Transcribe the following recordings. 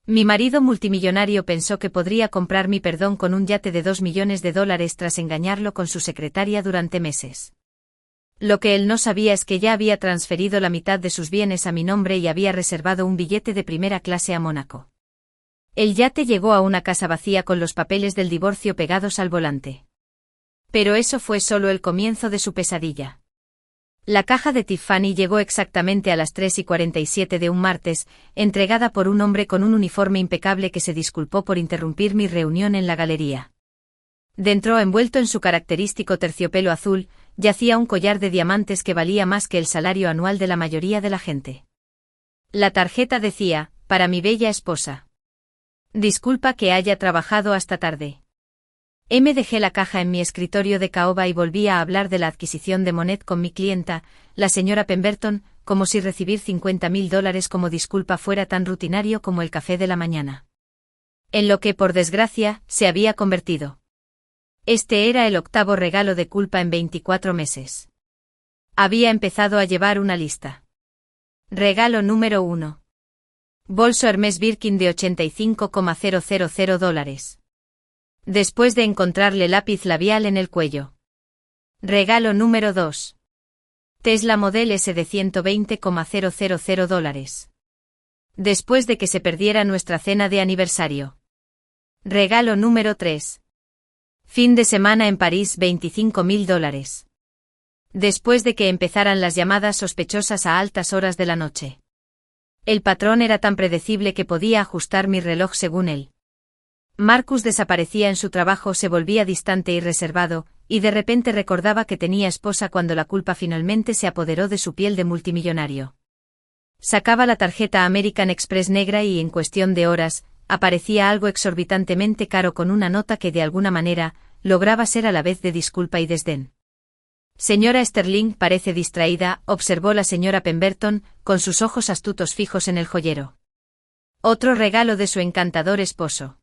Mi marido multimillonario pensó que podría comprar mi perdón con un yate de $2 millones tras engañarlo con su secretaria durante meses. Lo que él no sabía es que ya había transferido la mitad de sus bienes a mi nombre y había reservado un billete de primera clase a Mónaco. El yate llegó a una casa vacía con los papeles del divorcio pegados al volante. Pero eso fue solo el comienzo de su pesadilla. La caja de Tiffany llegó exactamente a las 3:47 de un martes, entregada por un hombre con un uniforme impecable que se disculpó por interrumpir mi reunión en la galería. Dentro, envuelto en su característico terciopelo azul, yacía un collar de diamantes que valía más que el salario anual de la mayoría de la gente. La tarjeta decía: para mi bella esposa. Disculpa que haya trabajado hasta tarde. Dejé la caja en mi escritorio de caoba y volví a hablar de la adquisición de Monet con mi clienta, la señora Pemberton, como si recibir $50.000 como disculpa fuera tan rutinario como el café de la mañana. En lo que, por desgracia, se había convertido. Este era el 8º regalo de culpa en 24 meses. Había empezado a llevar una lista. Regalo número 1. Bolso Hermès Birkin de $85.000. Después de encontrarle lápiz labial en el cuello. Regalo número 2. Tesla Model S de $120.000. Después de que se perdiera nuestra cena de aniversario. Regalo número 3. Fin de semana en París, $25.000. Después de que empezaran las llamadas sospechosas a altas horas de la noche. El patrón era tan predecible que podía ajustar mi reloj según él. Marcus desaparecía en su trabajo, se volvía distante y reservado, y de repente recordaba que tenía esposa cuando la culpa finalmente se apoderó de su piel de multimillonario. Sacaba la tarjeta American Express negra y en cuestión de horas, aparecía algo exorbitantemente caro con una nota que de alguna manera, lograba ser a la vez de disculpa y desdén. Señora Sterling parece distraída, observó la señora Pemberton, con sus ojos astutos fijos en el joyero. Otro regalo de su encantador esposo.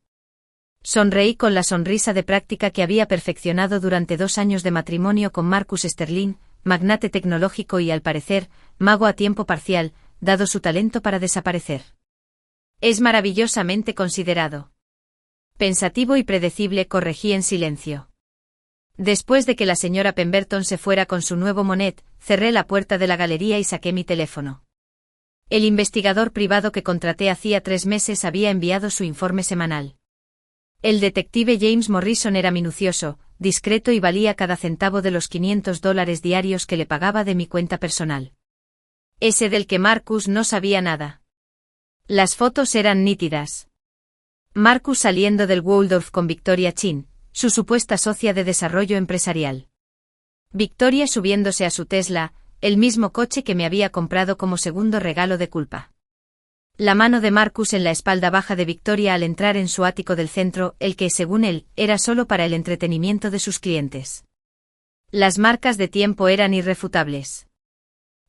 Sonreí con la sonrisa de práctica que había perfeccionado durante 2 años de matrimonio con Marcus Sterling, magnate tecnológico y al parecer, mago a tiempo parcial, dado su talento para desaparecer. Es maravillosamente considerado. Pensativo y predecible, corregí en silencio. Después de que la señora Pemberton se fuera con su nuevo Monet, cerré la puerta de la galería y saqué mi teléfono. El investigador privado que contraté hacía 3 meses había enviado su informe semanal. El detective James Morrison era minucioso, discreto y valía cada centavo de los $500 diarios que le pagaba de mi cuenta personal. Ese del que Marcus no sabía nada. Las fotos eran nítidas. Marcus saliendo del Waldorf con Victoria Chin, su supuesta socia de desarrollo empresarial. Victoria subiéndose a su Tesla, el mismo coche que me había comprado como segundo regalo de culpa. La mano de Marcus en la espalda baja de Victoria al entrar en su ático del centro, el que, según él, era solo para el entretenimiento de sus clientes. Las marcas de tiempo eran irrefutables.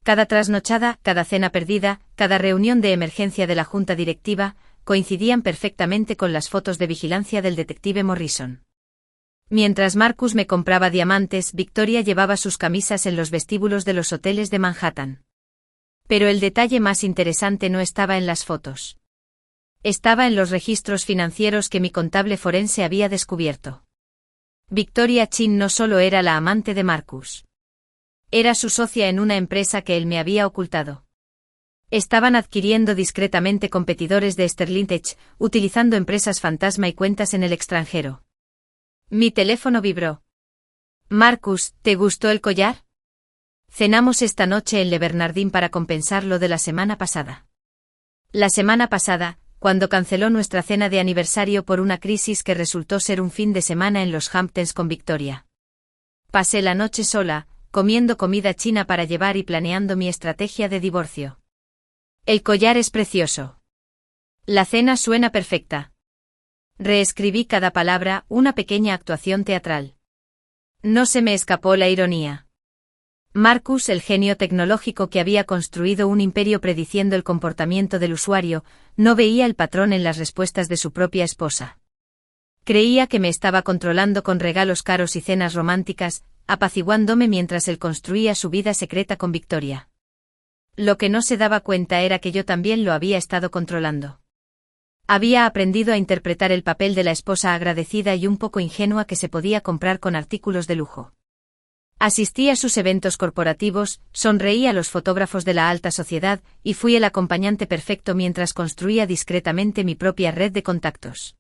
Cada trasnochada, cada cena perdida, cada reunión de emergencia de la junta directiva, coincidían perfectamente con las fotos de vigilancia del detective Morrison. Mientras Marcus me compraba diamantes, Victoria llevaba sus camisas en los vestíbulos de los hoteles de Manhattan. Pero el detalle más interesante no estaba en las fotos. Estaba en los registros financieros que mi contable forense había descubierto. Victoria Chin no solo era la amante de Marcus. Era su socia en una empresa que él me había ocultado. Estaban adquiriendo discretamente competidores de Sterling Tech, utilizando empresas fantasma y cuentas en el extranjero. Mi teléfono vibró. Marcus, ¿te gustó el collar? Cenamos esta noche en Le Bernardin para compensar lo de la semana pasada. La semana pasada, cuando canceló nuestra cena de aniversario por una crisis que resultó ser un fin de semana en los Hamptons con Victoria. Pasé la noche sola, comiendo comida china para llevar y planeando mi estrategia de divorcio. El collar es precioso. La cena suena perfecta. Reescribí cada palabra, una pequeña actuación teatral. No se me escapó la ironía. Marcus, el genio tecnológico que había construido un imperio prediciendo el comportamiento del usuario, no veía el patrón en las respuestas de su propia esposa. Creía que me estaba controlando con regalos caros y cenas románticas, apaciguándome mientras él construía su vida secreta con Victoria. Lo que no se daba cuenta era que yo también lo había estado controlando. Había aprendido a interpretar el papel de la esposa agradecida y un poco ingenua que se podía comprar con artículos de lujo. Asistí a sus eventos corporativos, sonreí a los fotógrafos de la alta sociedad y fui el acompañante perfecto mientras construía discretamente mi propia red de contactos.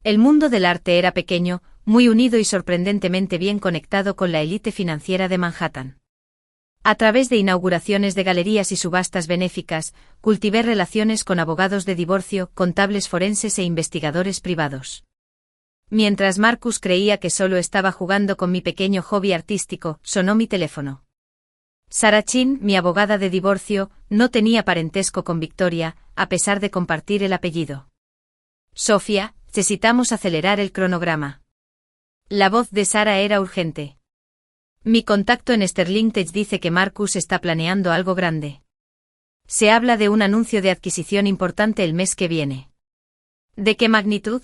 El mundo del arte era pequeño, muy unido y sorprendentemente bien conectado con la élite financiera de Manhattan. A través de inauguraciones de galerías y subastas benéficas, cultivé relaciones con abogados de divorcio, contables forenses e investigadores privados. Mientras Marcus creía que solo estaba jugando con mi pequeño hobby artístico, sonó mi teléfono. Sarah Chin, mi abogada de divorcio, no tenía parentesco con Victoria, a pesar de compartir el apellido. Sofía, necesitamos acelerar el cronograma. La voz de Sarah era urgente. Mi contacto en Sterling Tech dice que Marcus está planeando algo grande. Se habla de un anuncio de adquisición importante el mes que viene. ¿De qué magnitud?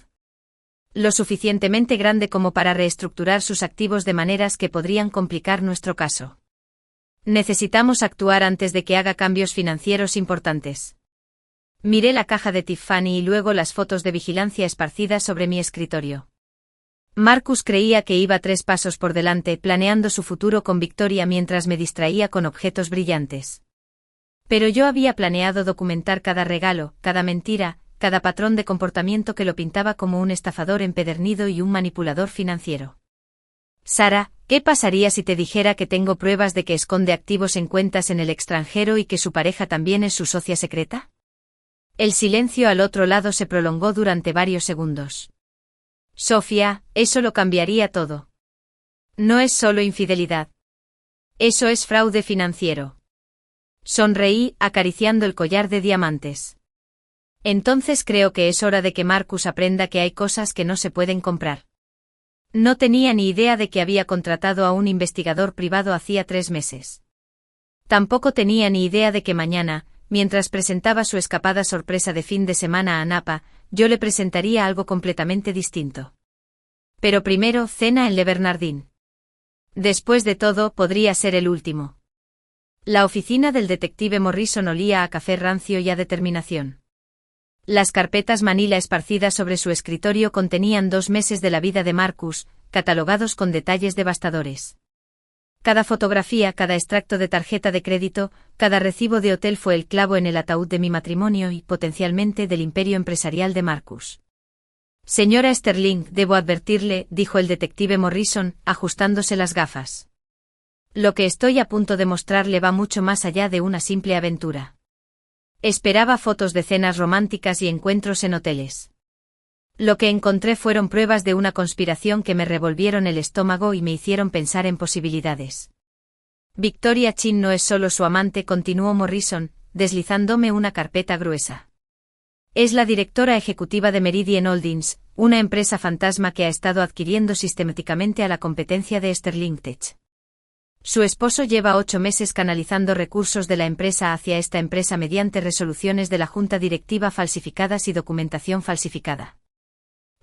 Lo suficientemente grande como para reestructurar sus activos de maneras que podrían complicar nuestro caso. Necesitamos actuar antes de que haga cambios financieros importantes. Miré la caja de Tiffany y luego las fotos de vigilancia esparcidas sobre mi escritorio. Marcus creía que iba 3 pasos por delante, planeando su futuro con Victoria mientras me distraía con objetos brillantes. Pero yo había planeado documentar cada regalo, cada mentira, cada patrón de comportamiento que lo pintaba como un estafador empedernido y un manipulador financiero. Sarah, ¿qué pasaría si te dijera que tengo pruebas de que esconde activos en cuentas en el extranjero y que su pareja también es su socia secreta? El silencio al otro lado se prolongó durante varios segundos. Sofía, eso lo cambiaría todo. No es solo infidelidad. Eso es fraude financiero. Sonreí, acariciando el collar de diamantes. Entonces creo que es hora de que Marcus aprenda que hay cosas que no se pueden comprar. No tenía ni idea de que había contratado a un investigador privado hacía 3 meses. Tampoco tenía ni idea de que mañana, mientras presentaba su escapada sorpresa de fin de semana a Napa, yo le presentaría algo completamente distinto. Pero primero, cena en Le Bernardin. Después de todo, podría ser el último. La oficina del detective Morrison olía a café rancio y a determinación. Las carpetas manila esparcidas sobre su escritorio contenían 2 meses de la vida de Marcus, catalogados con detalles devastadores. Cada fotografía, cada extracto de tarjeta de crédito, cada recibo de hotel fue el clavo en el ataúd de mi matrimonio y, potencialmente, del imperio empresarial de Marcus. Señora Sterling, debo advertirle, dijo el detective Morrison, ajustándose las gafas. Lo que estoy a punto de mostrarle va mucho más allá de una simple aventura. Esperaba fotos de cenas románticas y encuentros en hoteles. Lo que encontré fueron pruebas de una conspiración que me revolvieron el estómago y me hicieron pensar en posibilidades. Victoria Chin no es solo su amante, continuó Morrison, deslizándome una carpeta gruesa. Es la directora ejecutiva de Meridian Holdings, una empresa fantasma que ha estado adquiriendo sistemáticamente a la competencia de Sterling Tech. Su esposo lleva 8 meses canalizando recursos de la empresa hacia esta empresa mediante resoluciones de la junta directiva falsificadas y documentación falsificada.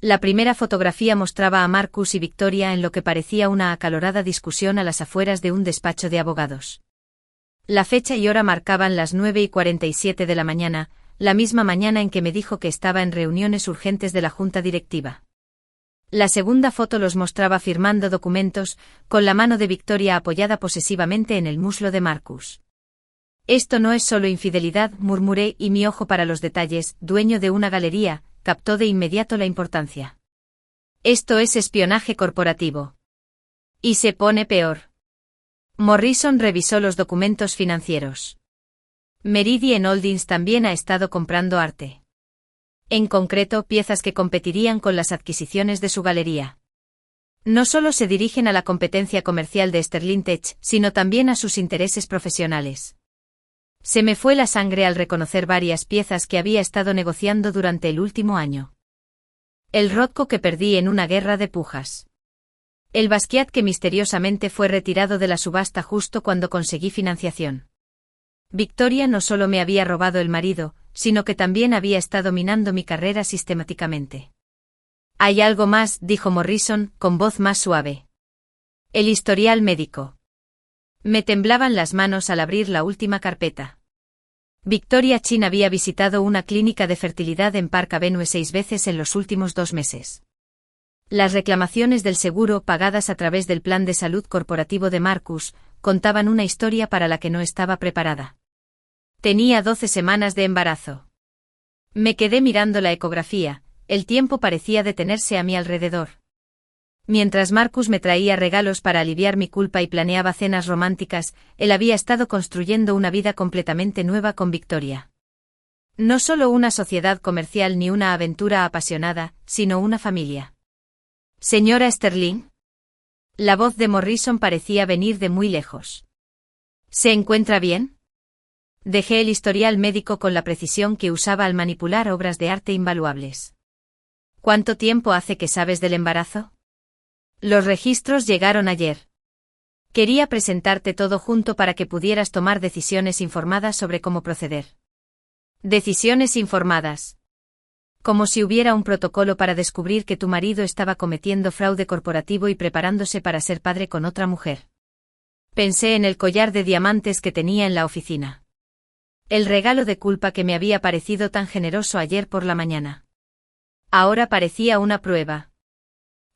La primera fotografía mostraba a Marcus y Victoria en lo que parecía una acalorada discusión a las afueras de un despacho de abogados. La fecha y hora marcaban las 9:47 de la mañana, la misma mañana en que me dijo que estaba en reuniones urgentes de la junta directiva. La segunda foto los mostraba firmando documentos, con la mano de Victoria apoyada posesivamente en el muslo de Marcus. Esto no es solo infidelidad, murmuré, y mi ojo para los detalles, dueño de una galería, captó de inmediato la importancia. Esto es espionaje corporativo. Y se pone peor. Morrison revisó los documentos financieros. Meridian Holdings también ha estado comprando arte. En concreto, piezas que competirían con las adquisiciones de su galería. No solo se dirigen a la competencia comercial de Sterling Tech, sino también a sus intereses profesionales. Se me fue la sangre al reconocer varias piezas que había estado negociando durante el último año. El Rothko que perdí en una guerra de pujas. El Basquiat que misteriosamente fue retirado de la subasta justo cuando conseguí financiación. Victoria no solo me había robado el marido, sino que también había estado minando mi carrera sistemáticamente. Hay algo más, dijo Morrison, con voz más suave. El historial médico. Me temblaban las manos al abrir la última carpeta. Victoria Chin había visitado una clínica de fertilidad en Park Avenue 6 veces en los últimos 2 meses. Las reclamaciones del seguro pagadas a través del plan de salud corporativo de Marcus contaban una historia para la que no estaba preparada. Tenía 12 semanas de embarazo. Me quedé mirando la ecografía, el tiempo parecía detenerse a mi alrededor. Mientras Marcus me traía regalos para aliviar mi culpa y planeaba cenas románticas, él había estado construyendo una vida completamente nueva con Victoria. No solo una sociedad comercial ni una aventura apasionada, sino una familia. ¿Señora Sterling? La voz de Morrison parecía venir de muy lejos. ¿Se encuentra bien? Dejé el historial médico con la precisión que usaba al manipular obras de arte invaluables. ¿Cuánto tiempo hace que sabes del embarazo? Los registros llegaron ayer. Quería presentarte todo junto para que pudieras tomar decisiones informadas sobre cómo proceder. Decisiones informadas. Como si hubiera un protocolo para descubrir que tu marido estaba cometiendo fraude corporativo y preparándose para ser padre con otra mujer. Pensé en el collar de diamantes que tenía en la oficina. El regalo de culpa que me había parecido tan generoso ayer por la mañana. Ahora parecía una prueba.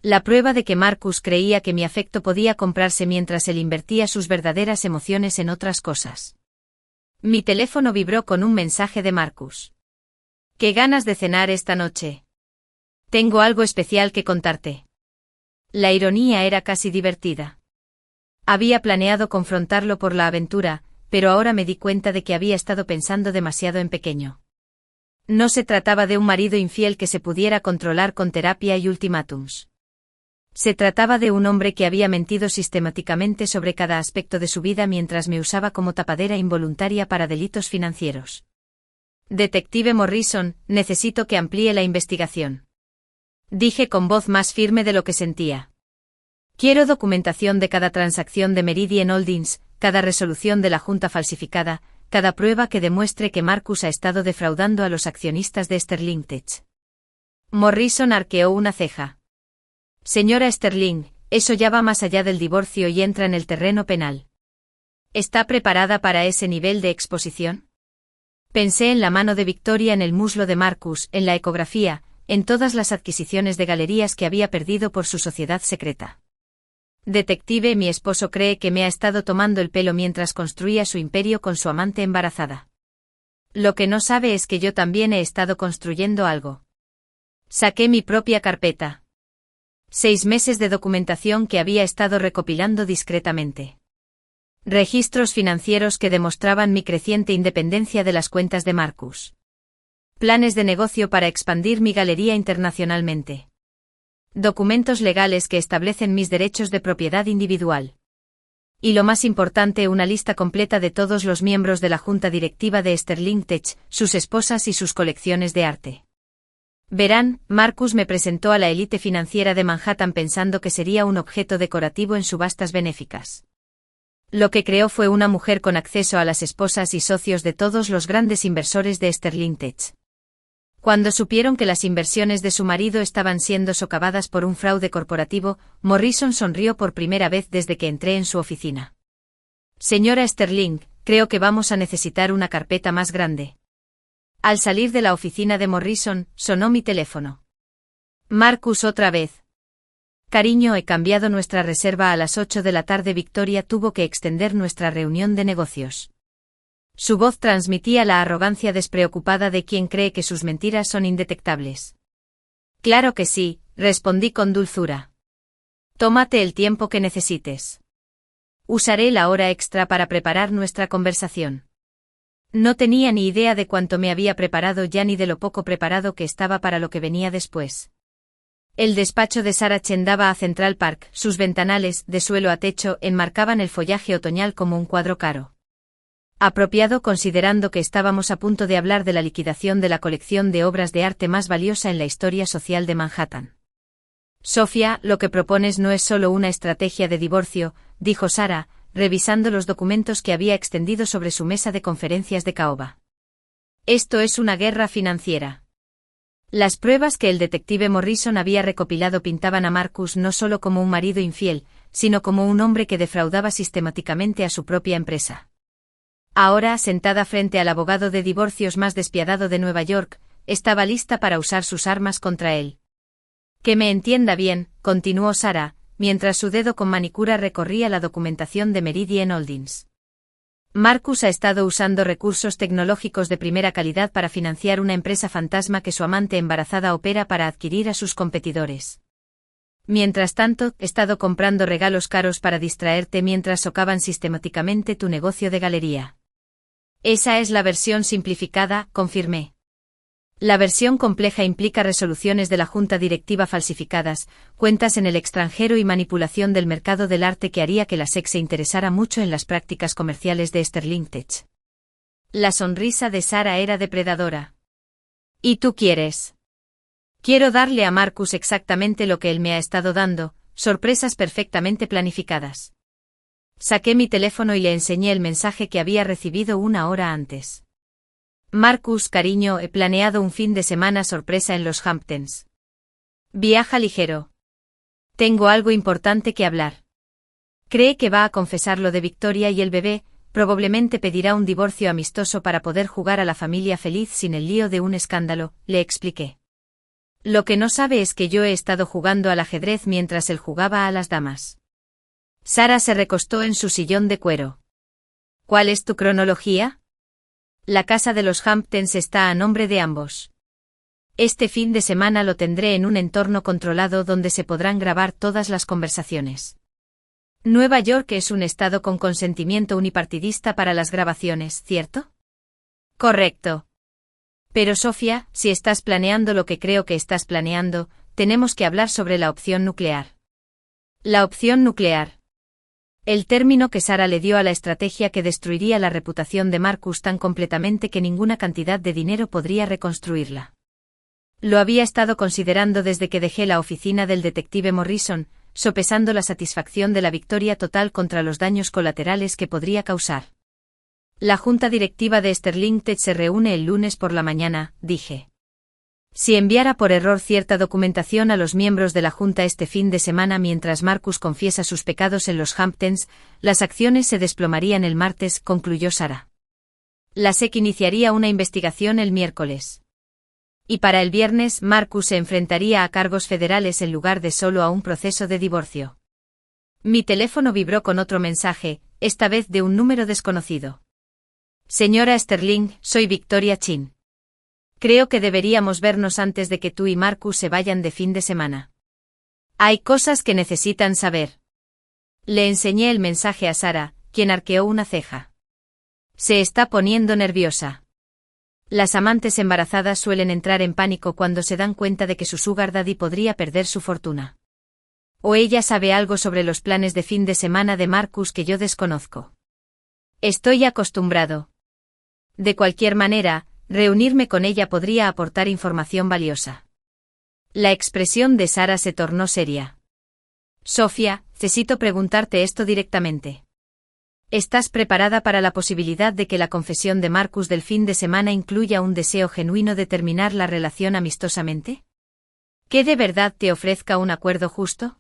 La prueba de que Marcus creía que mi afecto podía comprarse mientras él invertía sus verdaderas emociones en otras cosas. Mi teléfono vibró con un mensaje de Marcus. ¿Qué ganas de cenar esta noche? Tengo algo especial que contarte. La ironía era casi divertida. Había planeado confrontarlo por la aventura, pero ahora me di cuenta de que había estado pensando demasiado en pequeño. No se trataba de un marido infiel que se pudiera controlar con terapia y ultimátums. Se trataba de un hombre que había mentido sistemáticamente sobre cada aspecto de su vida mientras me usaba como tapadera involuntaria para delitos financieros. Detective Morrison, necesito que amplíe la investigación. Dije con voz más firme de lo que sentía. Quiero documentación de cada transacción de Meridian Holdings, cada resolución de la junta falsificada, cada prueba que demuestre que Marcus ha estado defraudando a los accionistas de Sterling Tech. Morrison arqueó una ceja. Señora Sterling, eso ya va más allá del divorcio y entra en el terreno penal. ¿Está preparada para ese nivel de exposición? Pensé en la mano de Victoria en el muslo de Marcus, en la ecografía, en todas las adquisiciones de galerías que había perdido por su sociedad secreta. Detective, mi esposo cree que me ha estado tomando el pelo mientras construía su imperio con su amante embarazada. Lo que no sabe es que yo también he estado construyendo algo. Saqué mi propia carpeta. 6 meses de documentación que había estado recopilando discretamente. Registros financieros que demostraban mi creciente independencia de las cuentas de Marcus. Planes de negocio para expandir mi galería internacionalmente. Documentos legales que establecen mis derechos de propiedad individual. Y lo más importante, una lista completa de todos los miembros de la junta directiva de Sterling Tech, sus esposas y sus colecciones de arte. Verán, Marcus me presentó a la élite financiera de Manhattan pensando que sería un objeto decorativo en subastas benéficas. Lo que creó fue una mujer con acceso a las esposas y socios de todos los grandes inversores de Sterling Tech. Cuando supieron que las inversiones de su marido estaban siendo socavadas por un fraude corporativo, Morrison sonrió por primera vez desde que entré en su oficina. Señora Sterling, creo que vamos a necesitar una carpeta más grande. Al salir de la oficina de Morrison, sonó mi teléfono. Marcus otra vez. Cariño, he cambiado nuestra reserva a las 8 de la tarde. Victoria tuvo que extender nuestra reunión de negocios. Su voz transmitía la arrogancia despreocupada de quien cree que sus mentiras son indetectables. Claro que sí, respondí con dulzura. Tómate el tiempo que necesites. Usaré la hora extra para preparar nuestra conversación. No tenía ni idea de cuánto me había preparado ya ni de lo poco preparado que estaba para lo que venía después. El despacho de Sarah Chen daba a Central Park, sus ventanales, de suelo a techo, enmarcaban el follaje otoñal como un cuadro caro. Apropiado considerando que estábamos a punto de hablar de la liquidación de la colección de obras de arte más valiosa en la historia social de Manhattan. Sofía, lo que propones no es solo una estrategia de divorcio, dijo Sarah, revisando los documentos que había extendido sobre su mesa de conferencias de caoba. Esto es una guerra financiera. Las pruebas que el detective Morrison había recopilado pintaban a Marcus no solo como un marido infiel, sino como un hombre que defraudaba sistemáticamente a su propia empresa. Ahora, sentada frente al abogado de divorcios más despiadado de Nueva York, estaba lista para usar sus armas contra él. Que me entienda bien, continuó Sarah, mientras su dedo con manicura recorría la documentación de Meridian Holdings. Marcus ha estado usando recursos tecnológicos de primera calidad para financiar una empresa fantasma que su amante embarazada opera para adquirir a sus competidores. Mientras tanto, he estado comprando regalos caros para distraerte mientras socavan sistemáticamente tu negocio de galería. Esa es la versión simplificada, confirmé. La versión compleja implica resoluciones de la junta directiva falsificadas, cuentas en el extranjero y manipulación del mercado del arte que haría que la SEC se interesara mucho en las prácticas comerciales de Sterling Tech. La sonrisa de Sarah era depredadora. ¿Y tú quieres? Quiero darle a Marcus exactamente lo que él me ha estado dando, sorpresas perfectamente planificadas. Saqué mi teléfono y le enseñé el mensaje que había recibido una hora antes. Marcus, cariño, he planeado un fin de semana sorpresa en los Hamptons. Viaja ligero. Tengo algo importante que hablar. Cree que va a confesar lo de Victoria y el bebé, probablemente pedirá un divorcio amistoso para poder jugar a la familia feliz sin el lío de un escándalo, le expliqué. Lo que no sabe es que yo he estado jugando al ajedrez mientras él jugaba a las damas. Sarah se recostó en su sillón de cuero. ¿Cuál es tu cronología? La casa de los Hamptons está a nombre de ambos. Este fin de semana lo tendré en un entorno controlado donde se podrán grabar todas las conversaciones. Nueva York es un estado con consentimiento unipartidista para las grabaciones, ¿cierto? Correcto. Pero Sofía, si estás planeando lo que creo que estás planeando, tenemos que hablar sobre la opción nuclear. La opción nuclear. El término que Sarah le dio a la estrategia que destruiría la reputación de Marcus tan completamente que ninguna cantidad de dinero podría reconstruirla. Lo había estado considerando desde que dejé la oficina del detective Morrison, sopesando la satisfacción de la victoria total contra los daños colaterales que podría causar. La junta directiva de Sterling Tech se reúne el lunes por la mañana, dije. Si enviara por error cierta documentación a los miembros de la junta este fin de semana mientras Marcus confiesa sus pecados en los Hamptons, las acciones se desplomarían el martes, concluyó Sarah. La SEC iniciaría una investigación el miércoles. Y para el viernes, Marcus se enfrentaría a cargos federales en lugar de solo a un proceso de divorcio. Mi teléfono vibró con otro mensaje, esta vez de un número desconocido. Señora Sterling, soy Victoria Chin. Creo que deberíamos vernos antes de que tú y Marcus se vayan de fin de semana. Hay cosas que necesitan saber. Le enseñé el mensaje a Sarah, quien arqueó una ceja. Se está poniendo nerviosa. Las amantes embarazadas suelen entrar en pánico cuando se dan cuenta de que su sugar daddy podría perder su fortuna. O ella sabe algo sobre los planes de fin de semana de Marcus que yo desconozco. Estoy acostumbrado. De cualquier manera, reunirme con ella podría aportar información valiosa. La expresión de Sarah se tornó seria. Sofía, necesito preguntarte esto directamente. ¿Estás preparada para la posibilidad de que la confesión de Marcus del fin de semana incluya un deseo genuino de terminar la relación amistosamente? ¿Que de verdad te ofrezca un acuerdo justo?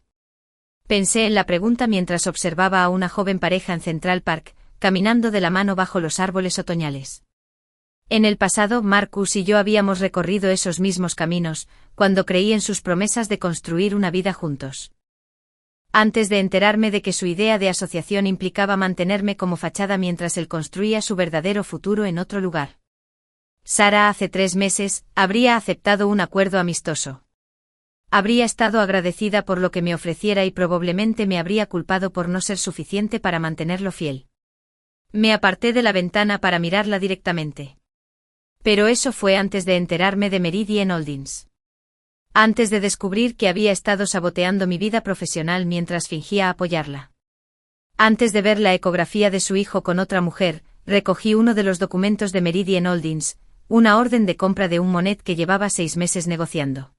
Pensé en la pregunta mientras observaba a una joven pareja en Central Park, caminando de la mano bajo los árboles otoñales. En el pasado, Marcus y yo habíamos recorrido esos mismos caminos, cuando creí en sus promesas de construir una vida juntos. Antes de enterarme de que su idea de asociación implicaba mantenerme como fachada mientras él construía su verdadero futuro en otro lugar. Sarah hace 3 meses, habría aceptado un acuerdo amistoso. Habría estado agradecida por lo que me ofreciera y probablemente me habría culpado por no ser suficiente para mantenerlo fiel. Me aparté de la ventana para mirarla directamente. Pero eso fue antes de enterarme de Meridian Holdings. Antes de descubrir que había estado saboteando mi vida profesional mientras fingía apoyarla. Antes de ver la ecografía de su hijo con otra mujer, recogí uno de los documentos de Meridian Holdings, una orden de compra de un Monet que llevaba 6 meses negociando.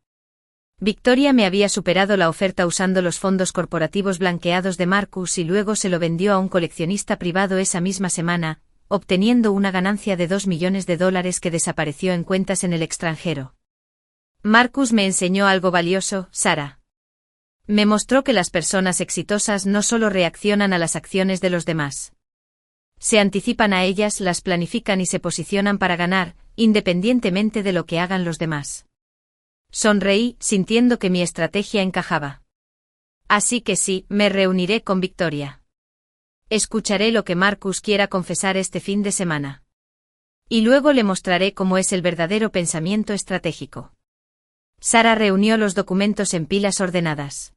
Victoria me había superado la oferta usando los fondos corporativos blanqueados de Marcus y luego se lo vendió a un coleccionista privado esa misma semana, obteniendo una ganancia de $2 millones que desapareció en cuentas en el extranjero. Marcus me enseñó algo valioso, Sarah. Me mostró que las personas exitosas no solo reaccionan a las acciones de los demás. Se anticipan a ellas, las planifican y se posicionan para ganar, independientemente de lo que hagan los demás. Sonreí, sintiendo que mi estrategia encajaba. Así que sí, me reuniré con Victoria. Escucharé lo que Marcus quiera confesar este fin de semana. Y luego le mostraré cómo es el verdadero pensamiento estratégico. Sara reunió los documentos en pilas ordenadas.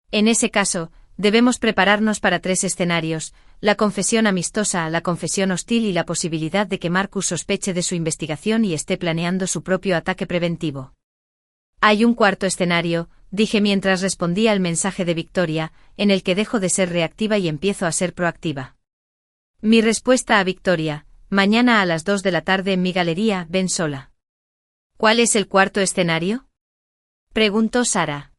En ese caso, debemos prepararnos para 3 escenarios: la confesión amistosa, la confesión hostil y la posibilidad de que Marcus sospeche de su investigación y esté planeando su propio ataque preventivo. Hay un cuarto escenario, dije mientras respondía al mensaje de Victoria, en el que dejo de ser reactiva y empiezo a ser proactiva. Mi respuesta a Victoria: mañana a las 2 de la tarde en mi galería, ven sola. ¿Cuál es el cuarto escenario?, preguntó Sara.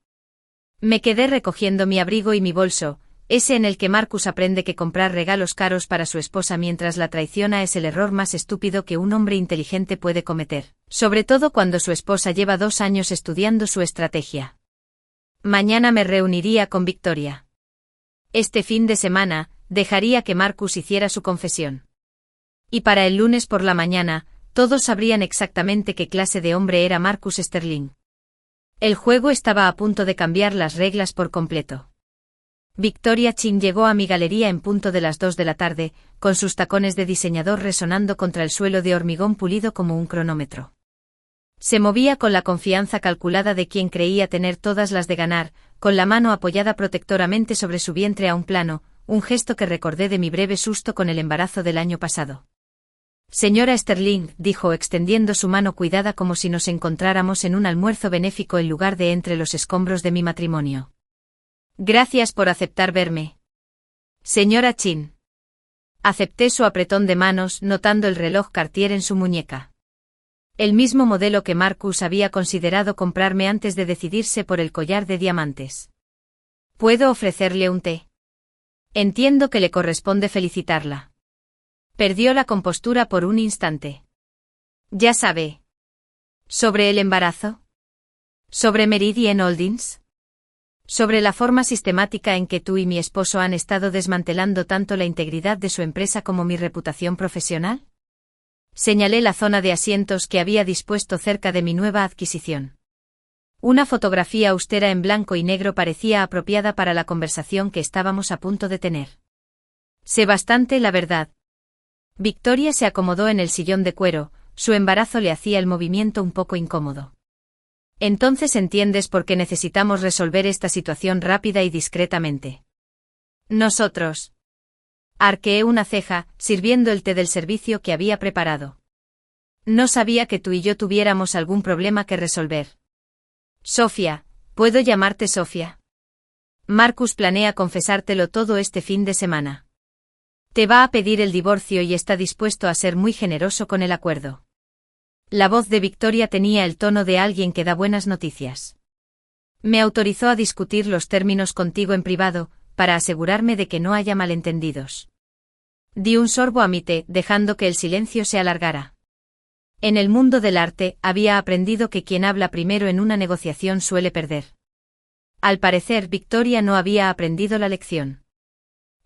Me quedé recogiendo mi abrigo y mi bolso, ese en el que Marcus aprende que comprar regalos caros para su esposa mientras la traiciona es el error más estúpido que un hombre inteligente puede cometer, sobre todo cuando su esposa lleva 2 años estudiando su estrategia. Mañana me reuniría con Victoria. Este fin de semana, dejaría que Marcus hiciera su confesión. Y para el lunes por la mañana, todos sabrían exactamente qué clase de hombre era Marcus Sterling. El juego estaba a punto de cambiar las reglas por completo. Victoria Chin llegó a mi galería en punto de las 2 de la tarde, con sus tacones de diseñador resonando contra el suelo de hormigón pulido como un cronómetro. Se movía con la confianza calculada de quien creía tener todas las de ganar, con la mano apoyada protectoramente sobre su vientre a un plano, un gesto que recordé de mi breve susto con el embarazo del año pasado. Señora Sterling, dijo extendiendo su mano cuidada como si nos encontráramos en un almuerzo benéfico en lugar de entre los escombros de mi matrimonio. Gracias por aceptar verme. Señora Chin. Acepté su apretón de manos, notando el reloj Cartier en su muñeca. El mismo modelo que Marcus había considerado comprarme antes de decidirse por el collar de diamantes. ¿Puedo ofrecerle un té? Entiendo que le corresponde felicitarla. Perdió la compostura por un instante. Ya sabe. ¿Sobre el embarazo? ¿Sobre Meridian Holdings? ¿Sobre la forma sistemática en que tú y mi esposo han estado desmantelando tanto la integridad de su empresa como mi reputación profesional? Señalé la zona de asientos que había dispuesto cerca de mi nueva adquisición. Una fotografía austera en blanco y negro parecía apropiada para la conversación que estábamos a punto de tener. Sé bastante, la verdad. Victoria se acomodó en el sillón de cuero, su embarazo le hacía el movimiento un poco incómodo. Entonces entiendes por qué necesitamos resolver esta situación rápida y discretamente. Nosotros. Arqueé una ceja, sirviendo el té del servicio que había preparado. No sabía que tú y yo tuviéramos algún problema que resolver. Sofía, ¿puedo llamarte Sofía? Marcus planea confesártelo todo este fin de semana. Te va a pedir el divorcio y está dispuesto a ser muy generoso con el acuerdo. La voz de Victoria tenía el tono de alguien que da buenas noticias. Me autorizó a discutir los términos contigo en privado, para asegurarme de que no haya malentendidos. Di un sorbo a mi té, dejando que el silencio se alargara. En el mundo del arte, había aprendido que quien habla primero en una negociación suele perder. Al parecer, Victoria no había aprendido la lección.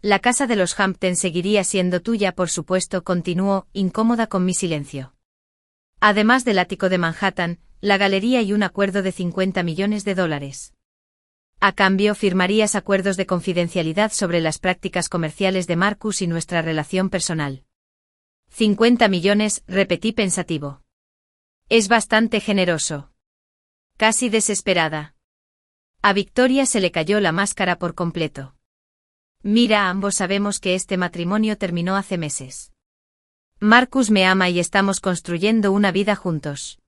La casa de los Hampton seguiría siendo tuya, por supuesto, continuó, incómoda con mi silencio. Además del ático de Manhattan, la galería y un acuerdo de $50 millones. A cambio, firmarías acuerdos de confidencialidad sobre las prácticas comerciales de Marcus y nuestra relación personal. 50 millones, repetí pensativo. Es bastante generoso. Casi desesperada. A Victoria se le cayó la máscara por completo. Mira, ambos sabemos que este matrimonio terminó hace meses. Marcus me ama y estamos construyendo una vida juntos.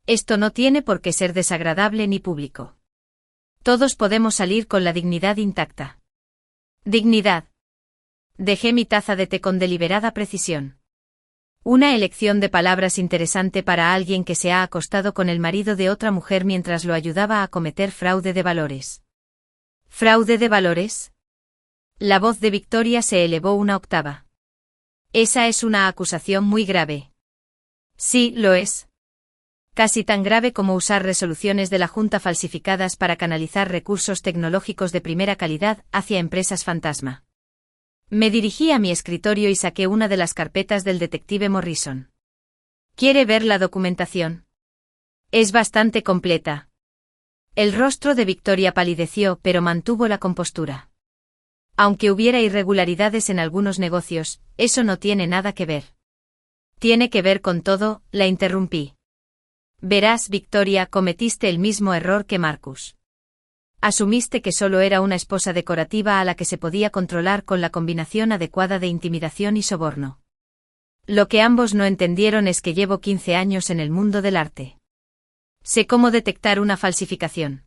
Esto no tiene por qué ser desagradable ni público. Todos podemos salir con la dignidad intacta. Dignidad. Dejé mi taza de té con deliberada precisión. Una elección de palabras interesante para alguien que se ha acostado con el marido de otra mujer mientras lo ayudaba a cometer fraude de valores. ¿Fraude de valores? La voz de Victoria se elevó una octava. Esa es una acusación muy grave. Sí, lo es. Casi tan grave como usar resoluciones de la Junta falsificadas para canalizar recursos tecnológicos de primera calidad hacia empresas fantasma. Me dirigí a mi escritorio y saqué una de las carpetas del detective Morrison. ¿Quiere ver la documentación? Es bastante completa. El rostro de Victoria palideció, pero mantuvo la compostura. Aunque hubiera irregularidades en algunos negocios, eso no tiene nada que ver. Tiene que ver con todo, la interrumpí. Verás, Victoria, cometiste el mismo error que Marcus. Asumiste que solo era una esposa decorativa a la que se podía controlar con la combinación adecuada de intimidación y soborno. Lo que ambos no entendieron es que llevo 15 años en el mundo del arte. Sé cómo detectar una falsificación.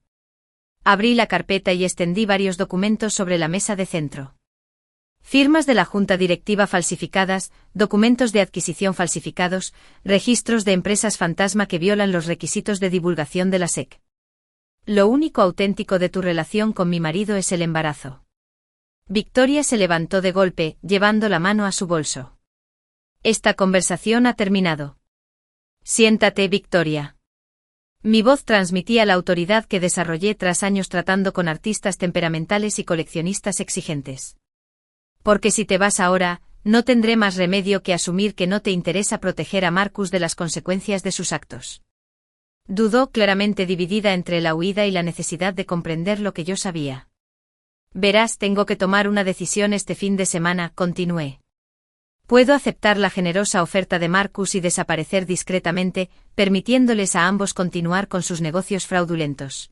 Abrí la carpeta y extendí varios documentos sobre la mesa de centro. Firmas de la Junta Directiva falsificadas, documentos de adquisición falsificados, registros de empresas fantasma que violan los requisitos de divulgación de la SEC. Lo único auténtico de tu relación con mi marido es el embarazo. Victoria se levantó de golpe, llevando la mano a su bolso. Esta conversación ha terminado. Siéntate, Victoria. Mi voz transmitía la autoridad que desarrollé tras años tratando con artistas temperamentales y coleccionistas exigentes. Porque si te vas ahora, no tendré más remedio que asumir que no te interesa proteger a Marcus de las consecuencias de sus actos. Dudó, claramente dividida entre la huida y la necesidad de comprender lo que yo sabía. Verás, tengo que tomar una decisión este fin de semana, continué. Puedo aceptar la generosa oferta de Marcus y desaparecer discretamente, permitiéndoles a ambos continuar con sus negocios fraudulentos.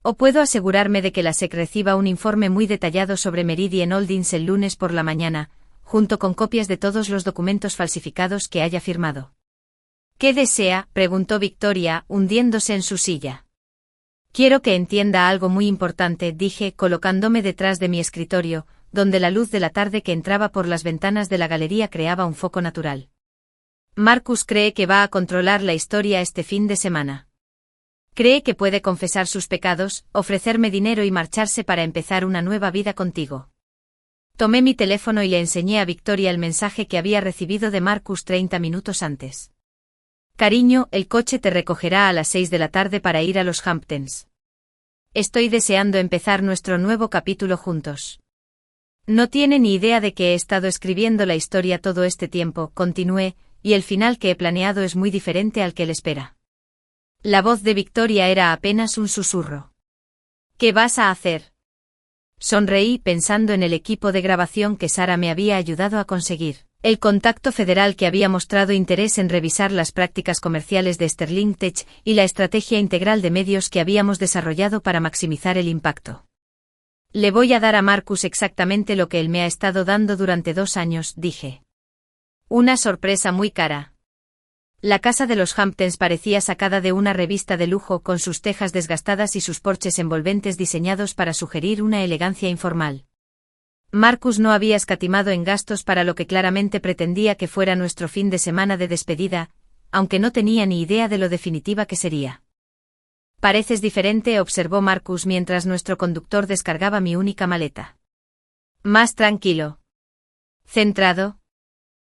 O puedo asegurarme de que la SEC reciba un informe muy detallado sobre Meridian Holdings el lunes por la mañana, junto con copias de todos los documentos falsificados que haya firmado. ¿Qué desea?, preguntó Victoria, hundiéndose en su silla. Quiero que entienda algo muy importante, dije, colocándome detrás de mi escritorio, donde la luz de la tarde que entraba por las ventanas de la galería creaba un foco natural. Marcus cree que va a controlar la historia este fin de semana. Cree que puede confesar sus pecados, ofrecerme dinero y marcharse para empezar una nueva vida contigo. Tomé mi teléfono y le enseñé a Victoria el mensaje que había recibido de Marcus 30 minutos antes. Cariño, el coche te recogerá a las 6 de la tarde para ir a los Hamptons. Estoy deseando empezar nuestro nuevo capítulo juntos. No tiene ni idea de que he estado escribiendo la historia todo este tiempo, continué, y el final que he planeado es muy diferente al que él espera. La voz de Victoria era apenas un susurro. ¿Qué vas a hacer? Sonreí pensando en el equipo de grabación que Sara me había ayudado a conseguir, el contacto federal que había mostrado interés en revisar las prácticas comerciales de Sterling Tech y la estrategia integral de medios que habíamos desarrollado para maximizar el impacto. Le voy a dar a Marcus exactamente lo que él me ha estado dando durante 2 años, dije. Una sorpresa muy cara. La casa de los Hamptons parecía sacada de una revista de lujo con sus tejas desgastadas y sus porches envolventes diseñados para sugerir una elegancia informal. Marcus no había escatimado en gastos para lo que claramente pretendía que fuera nuestro fin de semana de despedida, aunque no tenía ni idea de lo definitiva que sería. Pareces diferente, observó Marcus mientras nuestro conductor descargaba mi única maleta. Más tranquilo. ¿Centrado?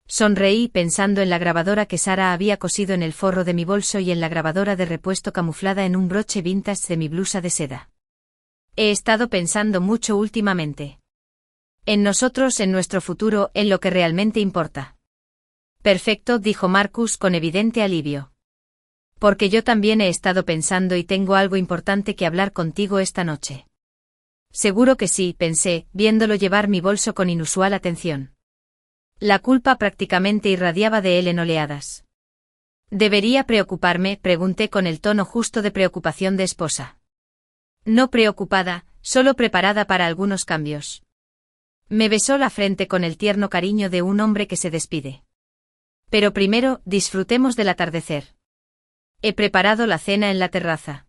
Sonreí pensando en la grabadora que Sara había cosido en el forro de mi bolso y en la grabadora de repuesto camuflada en un broche vintage de mi blusa de seda. He estado pensando mucho últimamente. En nosotros, en nuestro futuro, en lo que realmente importa. Perfecto, dijo Marcus con evidente alivio. Porque yo también he estado pensando y tengo algo importante que hablar contigo esta noche. Seguro que sí, pensé, viéndolo llevar mi bolso con inusual atención. La culpa prácticamente irradiaba de él en oleadas. ¿Debería preocuparme?, pregunté con el tono justo de preocupación de esposa. No preocupada, solo preparada para algunos cambios. Me besó la frente con el tierno cariño de un hombre que se despide. Pero primero, disfrutemos del atardecer. He preparado la cena en la terraza.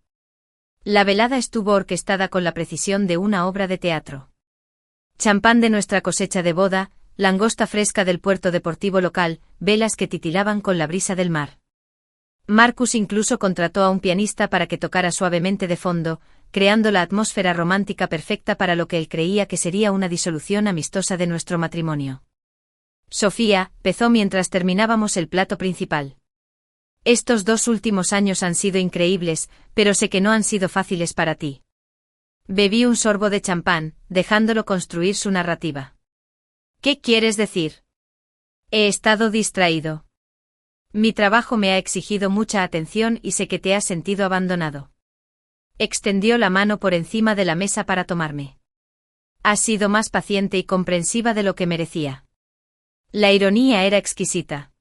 La velada estuvo orquestada con la precisión de una obra de teatro. Champán de nuestra cosecha de boda, langosta fresca del puerto deportivo local, velas que titilaban con la brisa del mar. Marcus incluso contrató a un pianista para que tocara suavemente de fondo, creando la atmósfera romántica perfecta para lo que él creía que sería una disolución amistosa de nuestro matrimonio. Sofía, pezó mientras terminábamos el plato principal. Estos 2 últimos años han sido increíbles, pero sé que no han sido fáciles para ti. Bebí un sorbo de champán, dejándolo construir su narrativa. ¿Qué quieres decir? He estado distraído. Mi trabajo me ha exigido mucha atención y sé que te has sentido abandonado. Extendió la mano por encima de la mesa para tomarme. Has sido más paciente y comprensiva de lo que merecía. La ironía era exquisita.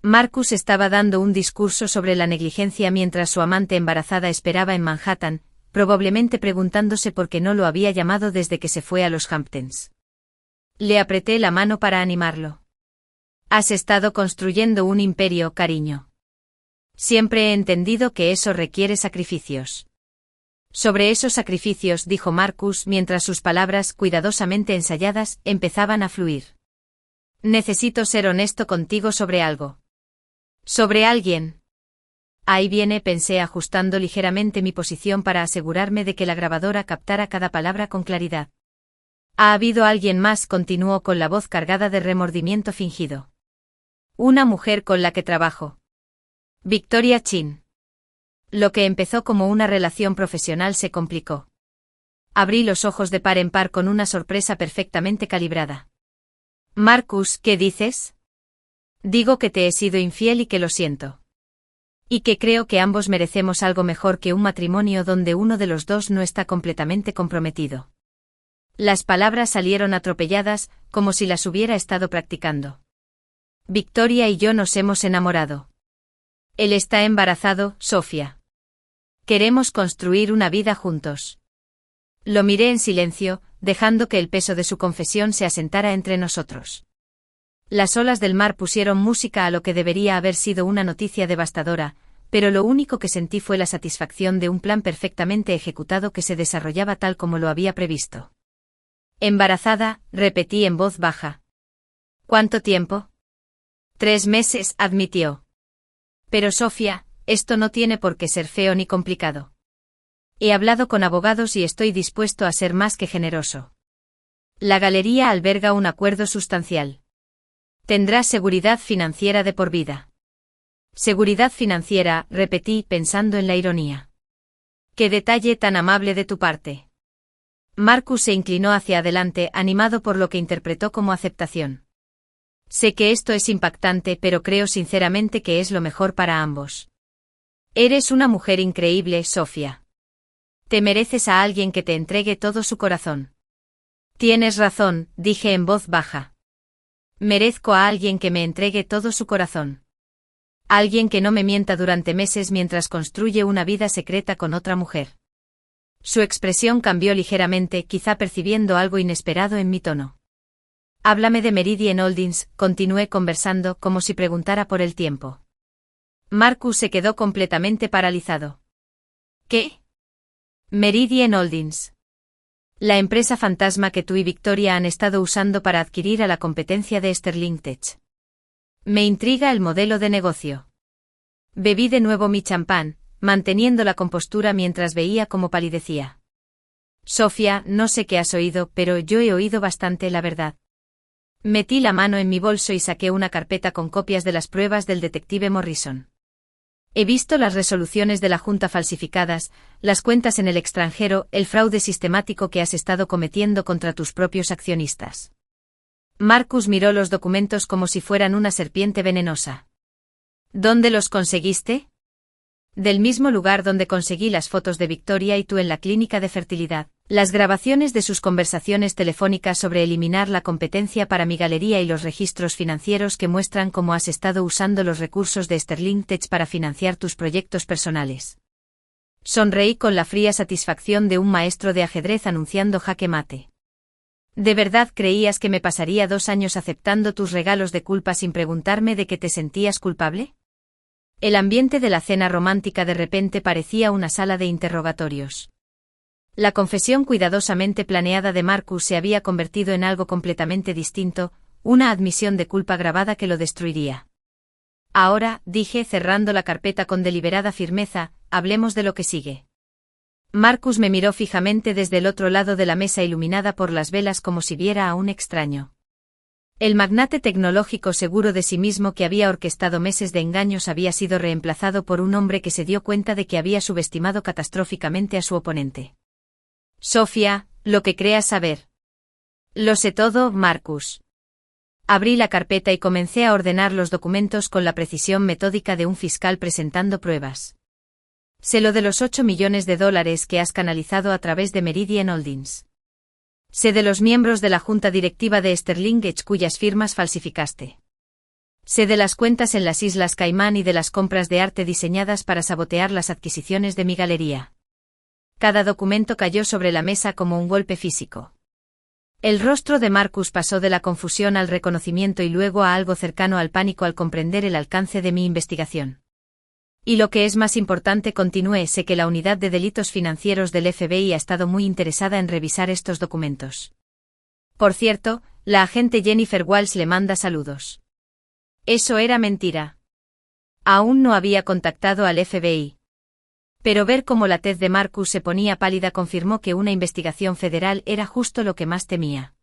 Marcus estaba dando un discurso sobre la negligencia mientras su amante embarazada esperaba en Manhattan, probablemente preguntándose por qué no lo había llamado desde que se fue a los Hamptons. Le apreté la mano para animarlo. Has estado construyendo un imperio, cariño. Siempre he entendido que eso requiere sacrificios. Sobre esos sacrificios, dijo Marcus mientras sus palabras, cuidadosamente ensayadas, empezaban a fluir. Necesito ser honesto contigo sobre algo. ¿Sobre alguien? Ahí viene, pensé ajustando ligeramente mi posición para asegurarme de que la grabadora captara cada palabra con claridad. Ha habido alguien más, continuó con la voz cargada de remordimiento fingido. Una mujer con la que trabajo. Victoria Chin. Lo que empezó como una relación profesional se complicó. Abrí los ojos de par en par con una sorpresa perfectamente calibrada. Marcus, ¿qué dices? Digo que te he sido infiel y que lo siento. Y que creo que ambos merecemos algo mejor que un matrimonio donde uno de los dos no está completamente comprometido. Las palabras salieron atropelladas, como si las hubiera estado practicando. Victoria y yo nos hemos enamorado. Él está embarazado, Sofía. Queremos construir una vida juntos. Lo miré en silencio, dejando que el peso de su confesión se asentara entre nosotros. Las olas del mar pusieron música a lo que debería haber sido una noticia devastadora, pero lo único que sentí fue la satisfacción de un plan perfectamente ejecutado que se desarrollaba tal como lo había previsto. Embarazada, repetí en voz baja. ¿Cuánto tiempo? 3 meses, admitió. Pero Sofía, esto no tiene por qué ser feo ni complicado. He hablado con abogados y estoy dispuesto a ser más que generoso. La galería alberga un acuerdo sustancial. Tendrás seguridad financiera de por vida. Seguridad financiera, repetí, pensando en la ironía. ¡Qué detalle tan amable de tu parte! Marcus se inclinó hacia adelante, animado por lo que interpretó como aceptación. Sé que esto es impactante, pero creo sinceramente que es lo mejor para ambos. Eres una mujer increíble, Sofía. Te mereces a alguien que te entregue todo su corazón. Tienes razón, dije en voz baja. Merezco a alguien que me entregue todo su corazón. Alguien que no me mienta durante meses mientras construye una vida secreta con otra mujer. Su expresión cambió ligeramente, quizá percibiendo algo inesperado en mi tono. Háblame de Meridian Holdings, continué conversando como si preguntara por el tiempo. Marcus se quedó completamente paralizado. ¿Qué? Meridian Holdings. La empresa fantasma que tú y Victoria han estado usando para adquirir a la competencia de Sterling Tech. Me intriga el modelo de negocio. Bebí de nuevo mi champán, manteniendo la compostura mientras veía cómo palidecía. Sofía, no sé qué has oído, pero yo he oído bastante, la verdad. Metí la mano en mi bolso y saqué una carpeta con copias de las pruebas del detective Morrison. He visto las resoluciones de la Junta falsificadas, las cuentas en el extranjero, el fraude sistemático que has estado cometiendo contra tus propios accionistas. Marcus miró los documentos como si fueran una serpiente venenosa. ¿Dónde los conseguiste? Del mismo lugar donde conseguí las fotos de Victoria y tú en la clínica de fertilidad, las grabaciones de sus conversaciones telefónicas sobre eliminar la competencia para mi galería y los registros financieros que muestran cómo has estado usando los recursos de Sterling Tech para financiar tus proyectos personales. Sonreí con la fría satisfacción de un maestro de ajedrez anunciando jaque mate. ¿De verdad creías que me pasaría 2 años aceptando tus regalos de culpa sin preguntarme de que te sentías culpable? El ambiente de la cena romántica de repente parecía una sala de interrogatorios. La confesión cuidadosamente planeada de Marcus se había convertido en algo completamente distinto, una admisión de culpa grabada que lo destruiría. Ahora, dije cerrando la carpeta con deliberada firmeza, hablemos de lo que sigue. Marcus me miró fijamente desde el otro lado de la mesa iluminada por las velas como si viera a un extraño. El magnate tecnológico seguro de sí mismo que había orquestado meses de engaños había sido reemplazado por un hombre que se dio cuenta de que había subestimado catastróficamente a su oponente. Sofía, lo que creas saber. Lo sé todo, Marcus. Abrí la carpeta y comencé a ordenar los documentos con la precisión metódica de un fiscal presentando pruebas. Sé lo de los $8 millones que has canalizado a través de Meridian Holdings. Sé de los miembros de la junta directiva de Sterling Edge cuyas firmas falsificaste. Sé de las cuentas en las Islas Caimán y de las compras de arte diseñadas para sabotear las adquisiciones de mi galería. Cada documento cayó sobre la mesa como un golpe físico. El rostro de Marcus pasó de la confusión al reconocimiento y luego a algo cercano al pánico al comprender el alcance de mi investigación. Y lo que es más importante, continué, sé que la unidad de delitos financieros del FBI ha estado muy interesada en revisar estos documentos. Por cierto, la agente Jennifer Walsh le manda saludos. Eso era mentira. Aún no había contactado al FBI. Pero ver cómo la tez de Marcus se ponía pálida confirmó que una investigación federal era justo lo que más temía.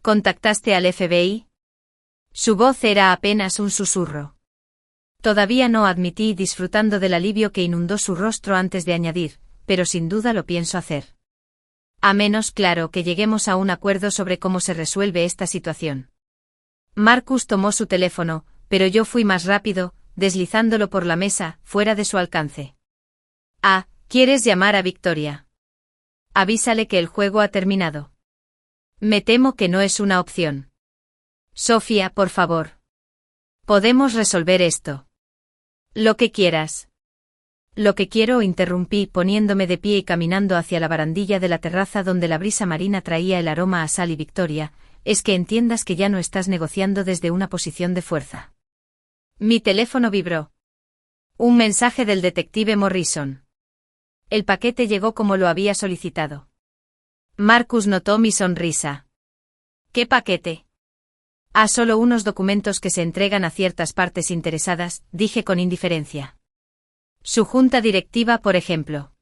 ¿Contactaste al FBI? Su voz era apenas un susurro. Todavía no, admití, disfrutando del alivio que inundó su rostro antes de añadir, pero sin duda lo pienso hacer. A menos, claro, que lleguemos a un acuerdo sobre cómo se resuelve esta situación. Marcus tomó su teléfono, pero yo fui más rápido, deslizándolo por la mesa, fuera de su alcance. Ah, ¿quieres llamar a Victoria? Avísale que el juego ha terminado. Me temo que no es una opción. Sofía, por favor. Podemos resolver esto. Lo que quieras. Lo que quiero, interrumpí, poniéndome de pie y caminando hacia la barandilla de la terraza donde la brisa marina traía el aroma a sal y Victoria, es que entiendas que ya no estás negociando desde una posición de fuerza. Mi teléfono vibró. Un mensaje del detective Morrison. El paquete llegó como lo había solicitado. Marcus notó mi sonrisa. ¿Qué paquete? Solo unos documentos que se entregan a ciertas partes interesadas, dije con indiferencia. Su junta directiva, por ejemplo.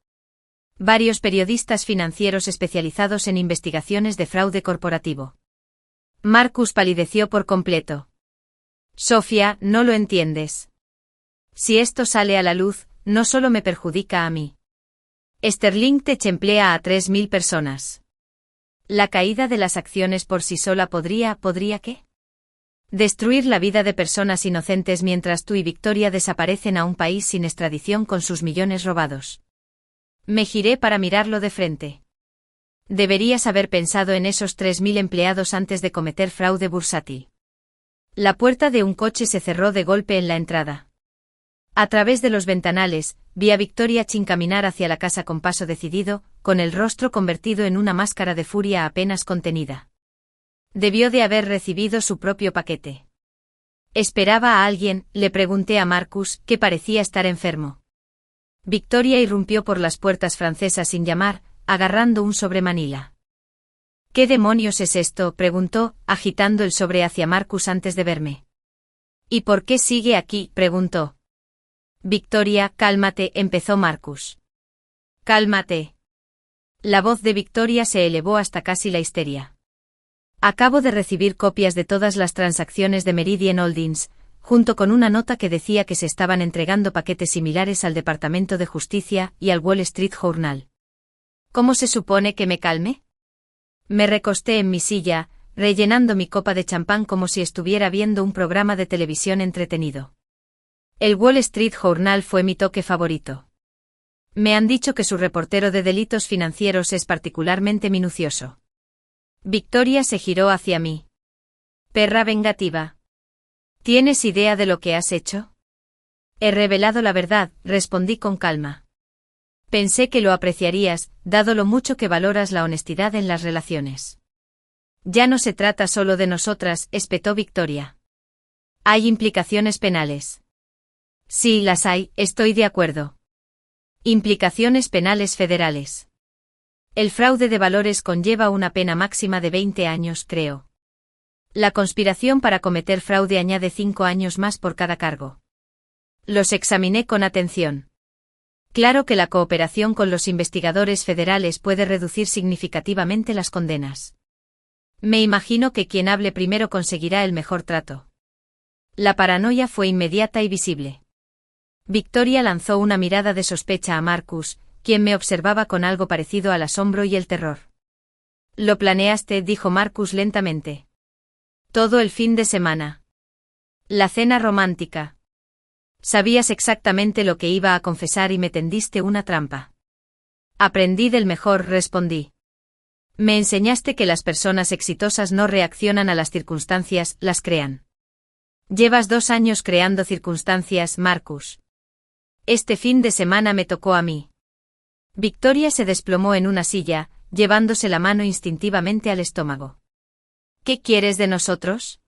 Varios periodistas financieros especializados en investigaciones de fraude corporativo. Marcus palideció por completo. Sofía, no lo entiendes. Si esto sale a la luz, no solo me perjudica a mí. Sterling Tech emplea a 3.000 personas. La caída de las acciones por sí sola ¿podría qué? Destruir la vida de personas inocentes mientras tú y Victoria desaparecen a un país sin extradición con sus millones robados. Me giré para mirarlo de frente. Deberías haber pensado en esos 3.000 empleados antes de cometer fraude bursátil. La puerta de un coche se cerró de golpe en la entrada. A través de los ventanales, vi a Victoria Chin caminar hacia la casa con paso decidido, con el rostro convertido en una máscara de furia apenas contenida. Debió de haber recibido su propio paquete. ¿Esperaba a alguien?, le pregunté a Marcus, que parecía estar enfermo. Victoria irrumpió por las puertas francesas sin llamar, agarrando un sobre Manila. ¿Qué demonios es esto?, preguntó, agitando el sobre hacia Marcus antes de verme. ¿Y por qué sigue aquí?, preguntó. Victoria, cálmate, empezó Marcus. Cálmate. La voz de Victoria se elevó hasta casi la histeria. Acabo de recibir copias de todas las transacciones de Meridian Holdings, junto con una nota que decía que se estaban entregando paquetes similares al Departamento de Justicia y al Wall Street Journal. ¿Cómo se supone que me calme? Me recosté en mi silla, rellenando mi copa de champán como si estuviera viendo un programa de televisión entretenido. El Wall Street Journal fue mi toque favorito. Me han dicho que su reportero de delitos financieros es particularmente minucioso. Victoria se giró hacia mí. Perra vengativa. ¿Tienes idea de lo que has hecho? He revelado la verdad, respondí con calma. Pensé que lo apreciarías, dado lo mucho que valoras la honestidad en las relaciones. Ya no se trata solo de nosotras, espetó Victoria. Hay implicaciones penales. Sí, las hay, estoy de acuerdo. Implicaciones penales federales. El fraude de valores conlleva una pena máxima de 20 años, creo. La conspiración para cometer fraude añade 5 años más por cada cargo. Los examiné con atención. Claro que la cooperación con los investigadores federales puede reducir significativamente las condenas. Me imagino que quien hable primero conseguirá el mejor trato. La paranoia fue inmediata y visible. Victoria lanzó una mirada de sospecha a Marcus, quien me observaba con algo parecido al asombro y el terror. «Lo planeaste», dijo Marcus lentamente. Todo el fin de semana. La cena romántica. Sabías exactamente lo que iba a confesar y me tendiste una trampa. Aprendí del mejor, respondí. Me enseñaste que las personas exitosas no reaccionan a las circunstancias, las crean. Llevas 2 años creando circunstancias, Marcus. Este fin de semana me tocó a mí. Victoria se desplomó en una silla, llevándose la mano instintivamente al estómago. ¿Qué quieres de nosotros?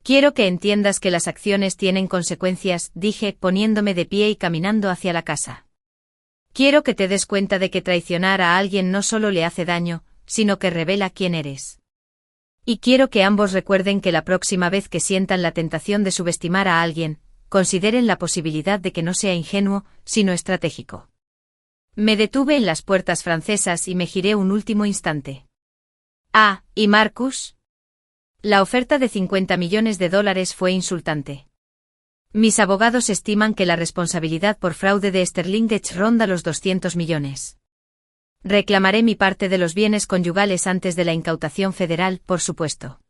Quiero que entiendas que las acciones tienen consecuencias, dije, poniéndome de pie y caminando hacia la casa. Quiero que te des cuenta de que traicionar a alguien no solo le hace daño, sino que revela quién eres. Y quiero que ambos recuerden que la próxima vez que sientan la tentación de subestimar a alguien, consideren la posibilidad de que no sea ingenuo, sino estratégico. Me detuve en las puertas francesas y me giré un último instante. Ah, ¿y Marcus? La oferta de $50 millones fue insultante. Mis abogados estiman que la responsabilidad por fraude de Sterling ronda los 200 millones. Reclamaré mi parte de los bienes conyugales antes de la incautación federal, por supuesto.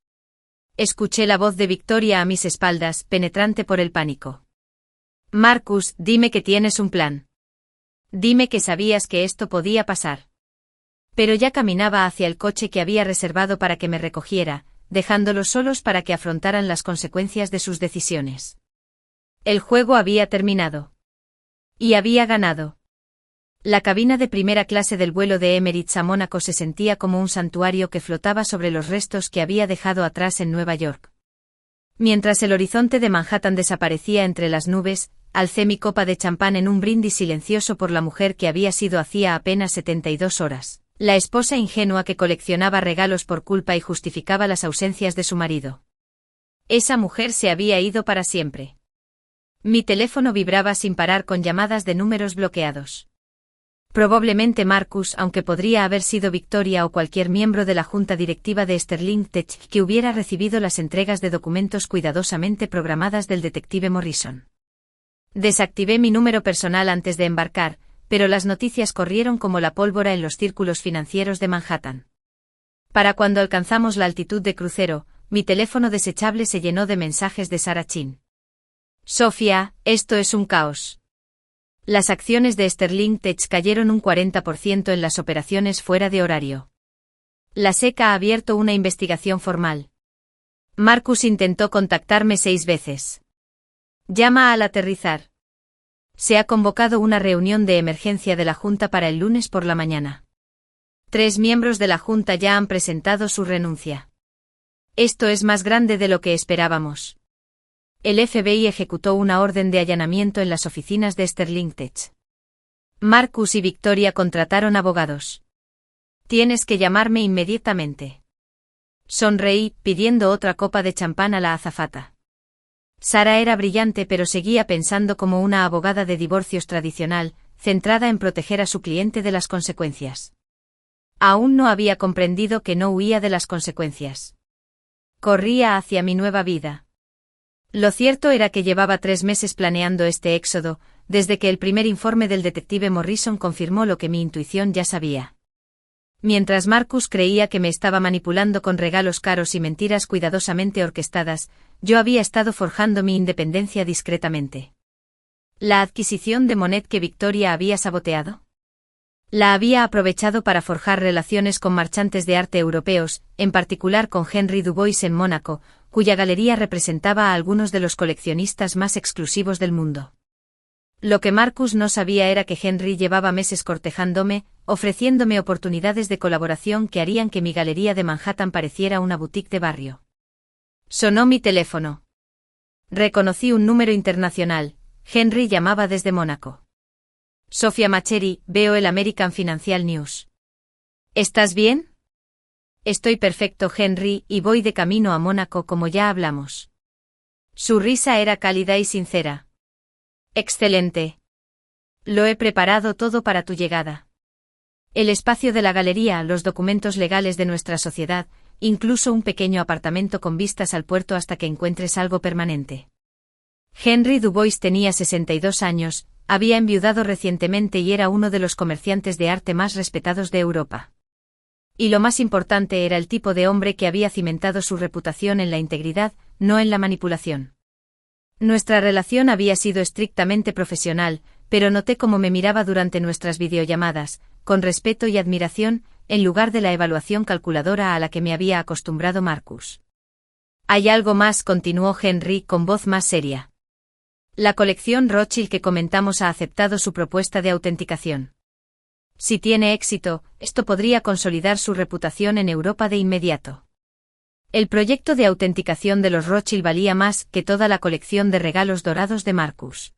Escuché la voz de Victoria a mis espaldas, penetrante por el pánico. Marcus, dime que tienes un plan. Dime que sabías que esto podía pasar. Pero ya caminaba hacia el coche que había reservado para que me recogiera, dejándolos solos para que afrontaran las consecuencias de sus decisiones. El juego había terminado. Y había ganado. La cabina de primera clase del vuelo de Emirates a Mónaco se sentía como un santuario que flotaba sobre los restos que había dejado atrás en Nueva York. Mientras el horizonte de Manhattan desaparecía entre las nubes, alcé mi copa de champán en un brindis silencioso por la mujer que había sido hacía apenas 72 horas, la esposa ingenua que coleccionaba regalos por culpa y justificaba las ausencias de su marido. Esa mujer se había ido para siempre. Mi teléfono vibraba sin parar con llamadas de números bloqueados. Probablemente Marcus, aunque podría haber sido Victoria o cualquier miembro de la junta directiva de Sterling Tech que hubiera recibido las entregas de documentos cuidadosamente programadas del detective Morrison. Desactivé mi número personal antes de embarcar, pero las noticias corrieron como la pólvora en los círculos financieros de Manhattan. Para cuando alcanzamos la altitud de crucero, mi teléfono desechable se llenó de mensajes de Sarah Chin. Sofía, esto es un caos. Las acciones de Sterling Tech cayeron un 40% en las operaciones fuera de horario. La SEC ha abierto una investigación formal. Marcus intentó contactarme 6 veces. Llama al aterrizar. Se ha convocado una reunión de emergencia de la Junta para el lunes por la mañana. 3 miembros de la Junta ya han presentado su renuncia. Esto es más grande de lo que esperábamos. El FBI ejecutó una orden de allanamiento en las oficinas de Sterling Tech. Marcus y Victoria contrataron abogados. Tienes que llamarme inmediatamente. Sonreí, pidiendo otra copa de champán a la azafata. Sara era brillante pero seguía pensando como una abogada de divorcios tradicional, centrada en proteger a su cliente de las consecuencias. Aún no había comprendido que no huía de las consecuencias. Corría hacia mi nueva vida. Lo cierto era que llevaba 3 meses planeando este éxodo, desde que el primer informe del detective Morrison confirmó lo que mi intuición ya sabía. Mientras Marcus creía que me estaba manipulando con regalos caros y mentiras cuidadosamente orquestadas, yo había estado forjando mi independencia discretamente. ¿La adquisición de Monet que Victoria había saboteado? La había aprovechado para forjar relaciones con marchantes de arte europeos, en particular con Henry Dubois en Mónaco, cuya galería representaba a algunos de los coleccionistas más exclusivos del mundo. Lo que Marcus no sabía era que Henry llevaba meses cortejándome, ofreciéndome oportunidades de colaboración que harían que mi galería de Manhattan pareciera una boutique de barrio. Sonó mi teléfono. Reconocí un número internacional. Henry llamaba desde Mónaco. Sofía Macheri, veo el American Financial News. ¿Estás bien? Estoy perfecto, Henry, y voy de camino a Mónaco como ya hablamos. Su risa era cálida y sincera. Excelente. Lo he preparado todo para tu llegada. El espacio de la galería, los documentos legales de nuestra sociedad, incluso un pequeño apartamento con vistas al puerto hasta que encuentres algo permanente. Henry Dubois tenía 62 años, había enviudado recientemente y era uno de los comerciantes de arte más respetados de Europa. Y lo más importante era el tipo de hombre que había cimentado su reputación en la integridad, no en la manipulación. Nuestra relación había sido estrictamente profesional, pero noté cómo me miraba durante nuestras videollamadas, con respeto y admiración, en lugar de la evaluación calculadora a la que me había acostumbrado Marcus. Hay algo más, continuó Henry con voz más seria. La colección Rothschild que comentamos ha aceptado su propuesta de autenticación. Si tiene éxito, esto podría consolidar su reputación en Europa de inmediato. El proyecto de autenticación de los Rothschild valía más que toda la colección de regalos dorados de Marcus.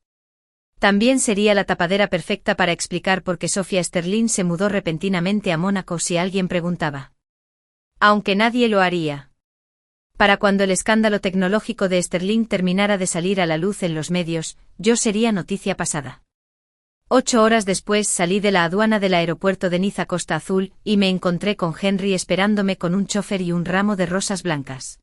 También sería la tapadera perfecta para explicar por qué Sofía Sterling se mudó repentinamente a Mónaco si alguien preguntaba. Aunque nadie lo haría. Para cuando el escándalo tecnológico de Sterling terminara de salir a la luz en los medios, yo sería noticia pasada. 8 horas después salí de la aduana del aeropuerto de Niza Costa Azul y me encontré con Henry esperándome con un chofer y un ramo de rosas blancas.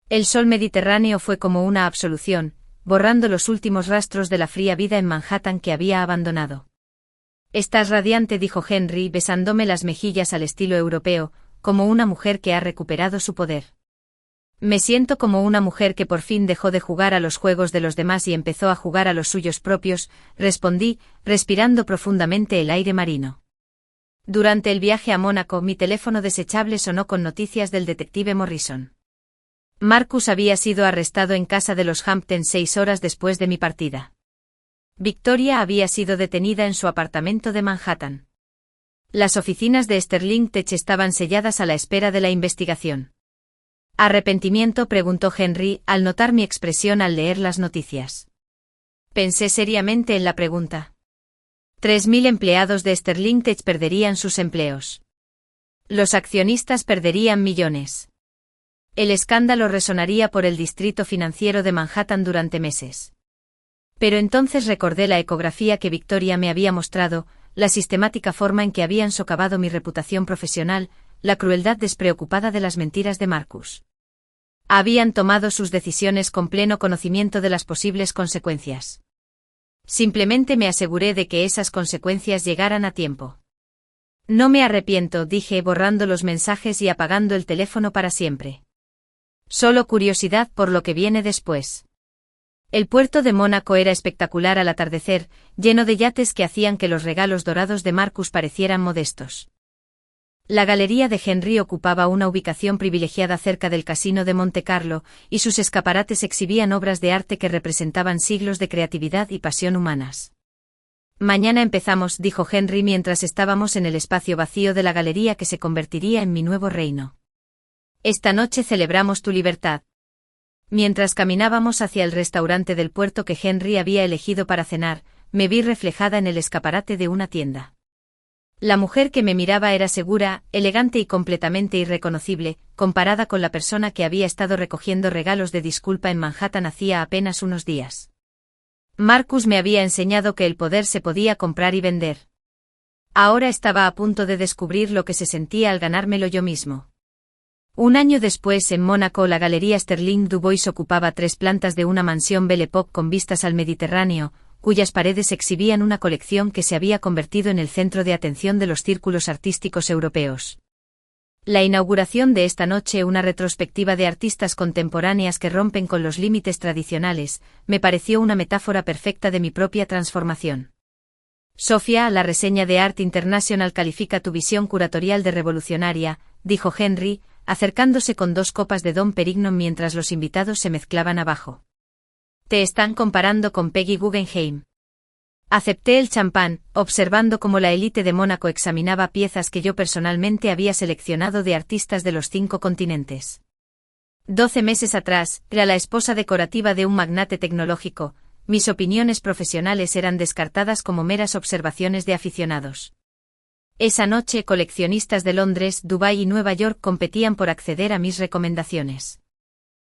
El sol mediterráneo fue como una absolución, borrando los últimos rastros de la fría vida en Manhattan que había abandonado. Estás radiante, dijo Henry besándome las mejillas al estilo europeo, como una mujer que ha recuperado su poder. Me siento como una mujer que por fin dejó de jugar a los juegos de los demás y empezó a jugar a los suyos propios, respondí, respirando profundamente el aire marino. Durante el viaje a Mónaco mi teléfono desechable sonó con noticias del detective Morrison. Marcus había sido arrestado en casa de los Hampton 6 horas después de mi partida. Victoria había sido detenida en su apartamento de Manhattan. Las oficinas de Sterling Tech estaban selladas a la espera de la investigación. ¿Arrepentimiento?, preguntó Henry, al notar mi expresión al leer las noticias. Pensé seriamente en la pregunta. 3.000 empleados de Sterling Tech perderían sus empleos. Los accionistas perderían millones. El escándalo resonaría por el distrito financiero de Manhattan durante meses. Pero entonces recordé la ecografía que Victoria me había mostrado, la sistemática forma en que habían socavado mi reputación profesional, la crueldad despreocupada de las mentiras de Marcus. Habían tomado sus decisiones con pleno conocimiento de las posibles consecuencias. Simplemente me aseguré de que esas consecuencias llegaran a tiempo. No me arrepiento, dije borrando los mensajes y apagando el teléfono para siempre. Solo curiosidad por lo que viene después. El puerto de Mónaco era espectacular al atardecer, lleno de yates que hacían que los regalos dorados de Marcus parecieran modestos. La galería de Henry ocupaba una ubicación privilegiada cerca del casino de Monte Carlo, y sus escaparates exhibían obras de arte que representaban siglos de creatividad y pasión humanas. Mañana empezamos, dijo Henry mientras estábamos en el espacio vacío de la galería que se convertiría en mi nuevo reino. Esta noche celebramos tu libertad. Mientras caminábamos hacia el restaurante del puerto que Henry había elegido para cenar, me vi reflejada en el escaparate de una tienda. La mujer que me miraba era segura, elegante y completamente irreconocible, comparada con la persona que había estado recogiendo regalos de disculpa en Manhattan hacía apenas unos días. Marcus me había enseñado que el poder se podía comprar y vender. Ahora estaba a punto de descubrir lo que se sentía al ganármelo yo mismo. Un año después en Mónaco la Galería Sterling Du Bois ocupaba 3 plantas de una mansión Belle Époque con vistas al Mediterráneo, cuyas paredes exhibían una colección que se había convertido en el centro de atención de los círculos artísticos europeos. La inauguración de esta noche, una retrospectiva de artistas contemporáneas que rompen con los límites tradicionales, me pareció una metáfora perfecta de mi propia transformación. Sofía, la reseña de Art International califica tu visión curatorial de revolucionaria, dijo Henry, acercándose con 2 copas de Dom Perignon mientras los invitados se mezclaban abajo. Te están comparando con Peggy Guggenheim. Acepté el champán, observando cómo la élite de Mónaco examinaba piezas que yo personalmente había seleccionado de artistas de los 5 continentes. 12 meses atrás, era la esposa decorativa de un magnate tecnológico, mis opiniones profesionales eran descartadas como meras observaciones de aficionados. Esa noche coleccionistas de Londres, Dubái y Nueva York competían por acceder a mis recomendaciones.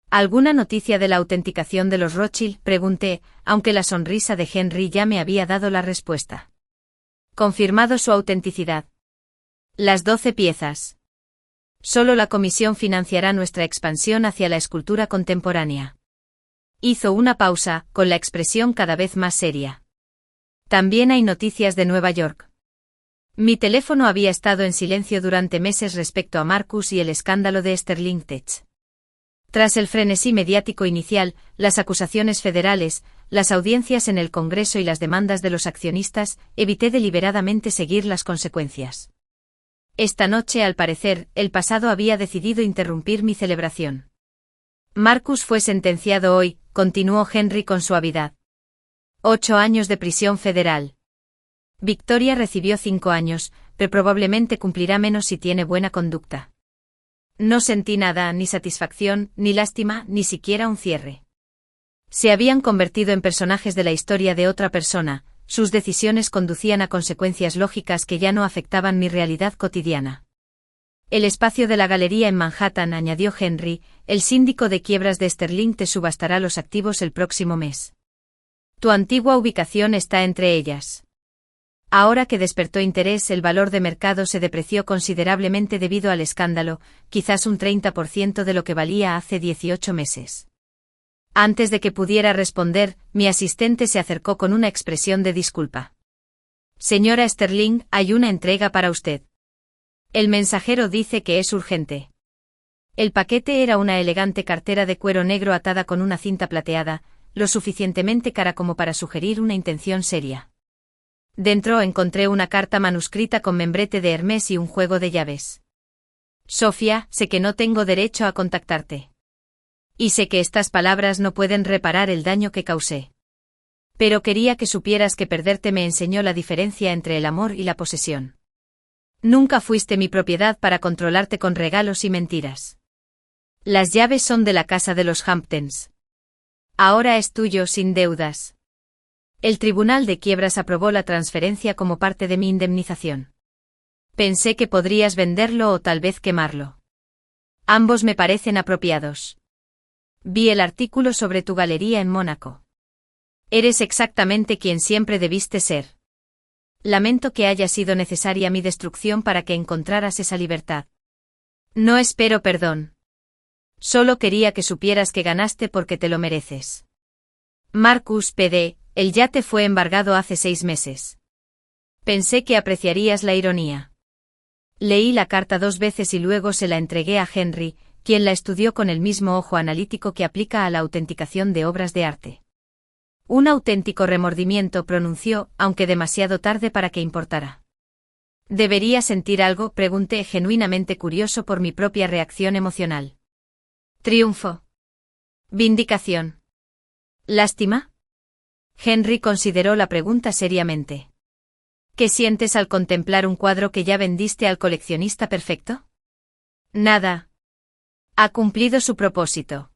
¿Alguna noticia de la autenticación de los Rothschild?, pregunté, aunque la sonrisa de Henry ya me había dado la respuesta. Confirmado su autenticidad. Las 12 piezas. Solo la comisión financiará nuestra expansión hacia la escultura contemporánea. Hizo una pausa, con la expresión cada vez más seria. También hay noticias de Nueva York. Mi teléfono había estado en silencio durante meses respecto a Marcus y el escándalo de Sterling Tech. Tras el frenesí mediático inicial, las acusaciones federales, las audiencias en el Congreso y las demandas de los accionistas, evité deliberadamente seguir las consecuencias. Esta noche, al parecer, el pasado había decidido interrumpir mi celebración. Marcus fue sentenciado hoy, continuó Henry con suavidad. 8 años de prisión federal. Victoria recibió 5 años, pero probablemente cumplirá menos si tiene buena conducta. No sentí nada, ni satisfacción, ni lástima, ni siquiera un cierre. Se habían convertido en personajes de la historia de otra persona, sus decisiones conducían a consecuencias lógicas que ya no afectaban mi realidad cotidiana. El espacio de la galería en Manhattan, añadió Henry, el síndico de quiebras de Sterling te subastará los activos el próximo mes. Tu antigua ubicación está entre ellas. Ahora que despertó interés, el valor de mercado se depreció considerablemente debido al escándalo, quizás un 30% de lo que valía hace 18 meses. Antes de que pudiera responder, mi asistente se acercó con una expresión de disculpa. Señora Sterling, hay una entrega para usted. El mensajero dice que es urgente. El paquete era una elegante cartera de cuero negro atada con una cinta plateada, lo suficientemente cara como para sugerir una intención seria. Dentro encontré una carta manuscrita con membrete de Hermes y un juego de llaves. Sofía, sé que no tengo derecho a contactarte. Y sé que estas palabras no pueden reparar el daño que causé. Pero quería que supieras que perderte me enseñó la diferencia entre el amor y la posesión. Nunca fuiste mi propiedad para controlarte con regalos y mentiras. Las llaves son de la casa de los Hamptons. Ahora es tuyo sin deudas. El Tribunal de Quiebras aprobó la transferencia como parte de mi indemnización. Pensé que podrías venderlo o tal vez quemarlo. Ambos me parecen apropiados. Vi el artículo sobre tu galería en Mónaco. Eres exactamente quien siempre debiste ser. Lamento que haya sido necesaria mi destrucción para que encontraras esa libertad. No espero perdón. Solo quería que supieras que ganaste porque te lo mereces. Marcus P.D., el yate fue embargado hace 6 meses. Pensé que apreciarías la ironía. Leí la carta 2 veces y luego se la entregué a Henry, quien la estudió con el mismo ojo analítico que aplica a la autenticación de obras de arte. Un auténtico remordimiento, pronunció, aunque demasiado tarde para que importara. ¿Debería sentir algo?, pregunté, genuinamente curioso por mi propia reacción emocional. Triunfo. Vindicación. ¿Lástima? Henry consideró la pregunta seriamente. ¿Qué sientes al contemplar un cuadro que ya vendiste al coleccionista perfecto? Nada. Ha cumplido su propósito.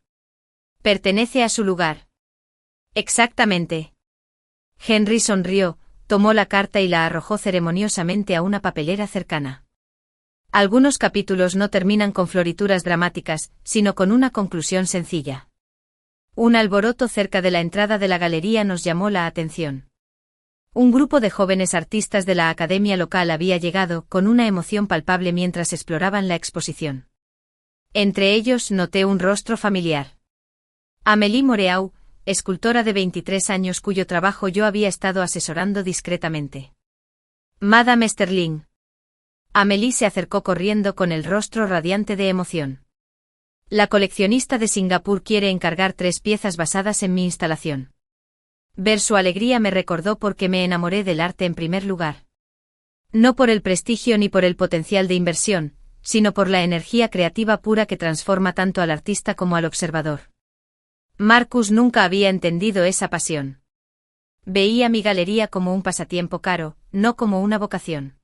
Pertenece a su lugar. Exactamente. Henry sonrió, tomó la carta y la arrojó ceremoniosamente a una papelera cercana. Algunos capítulos no terminan con florituras dramáticas, sino con una conclusión sencilla. Un alboroto cerca de la entrada de la galería nos llamó la atención. Un grupo de jóvenes artistas de la academia local había llegado, con una emoción palpable mientras exploraban la exposición. Entre ellos noté un rostro familiar. Amélie Moreau, escultora de 23 años cuyo trabajo yo había estado asesorando discretamente. Madame Sterling. Amélie se acercó corriendo con el rostro radiante de emoción. La coleccionista de Singapur quiere encargar 3 piezas basadas en mi instalación. Ver su alegría me recordó por qué me enamoré del arte en primer lugar. No por el prestigio ni por el potencial de inversión, sino por la energía creativa pura que transforma tanto al artista como al observador. Marcus nunca había entendido esa pasión. Veía mi galería como un pasatiempo caro, no como una vocación.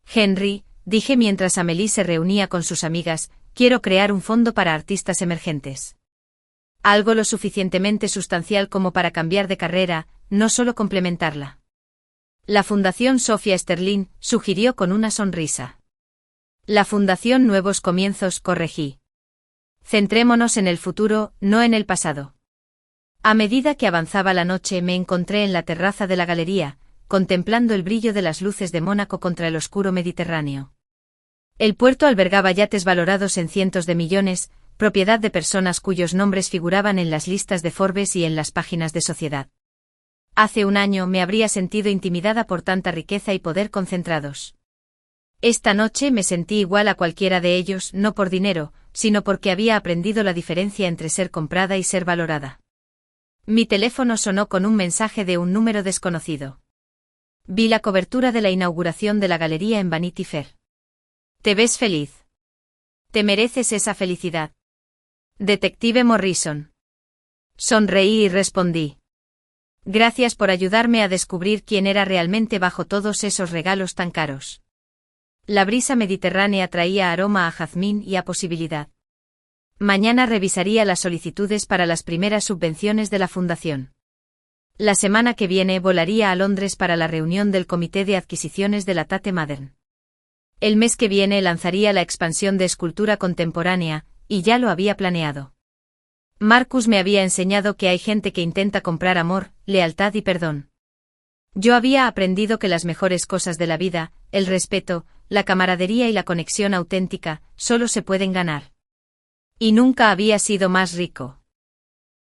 Henry, dije mientras Amélie se reunía con sus amigas, quiero crear un fondo para artistas emergentes. Algo lo suficientemente sustancial como para cambiar de carrera, no solo complementarla. La Fundación Sofía Sterling, sugirió con una sonrisa. La Fundación Nuevos Comienzos, corregí. Centrémonos en el futuro, no en el pasado. A medida que avanzaba la noche me encontré en la terraza de la galería, contemplando el brillo de las luces de Mónaco contra el oscuro Mediterráneo. El puerto albergaba yates valorados en cientos de millones, propiedad de personas cuyos nombres figuraban en las listas de Forbes y en las páginas de Sociedad. Hace un año me habría sentido intimidada por tanta riqueza y poder concentrados. Esta noche me sentí igual a cualquiera de ellos, no por dinero, sino porque había aprendido la diferencia entre ser comprada y ser valorada. Mi teléfono sonó con un mensaje de un número desconocido. Vi la cobertura de la inauguración de la galería en Vanity Fair. ¿Te ves feliz? Te mereces esa felicidad. Detective Morrison. Sonreí y respondí. Gracias por ayudarme a descubrir quién era realmente bajo todos esos regalos tan caros. La brisa mediterránea traía aroma a jazmín y a posibilidad. Mañana revisaría las solicitudes para las primeras subvenciones de la fundación. La semana que viene volaría a Londres para la reunión del Comité de Adquisiciones de la Tate Modern. El mes que viene lanzaría la expansión de escultura contemporánea, y ya lo había planeado. Marcus me había enseñado que hay gente que intenta comprar amor, lealtad y perdón. Yo había aprendido que las mejores cosas de la vida, el respeto, la camaradería y la conexión auténtica, solo se pueden ganar. Y nunca había sido más rico.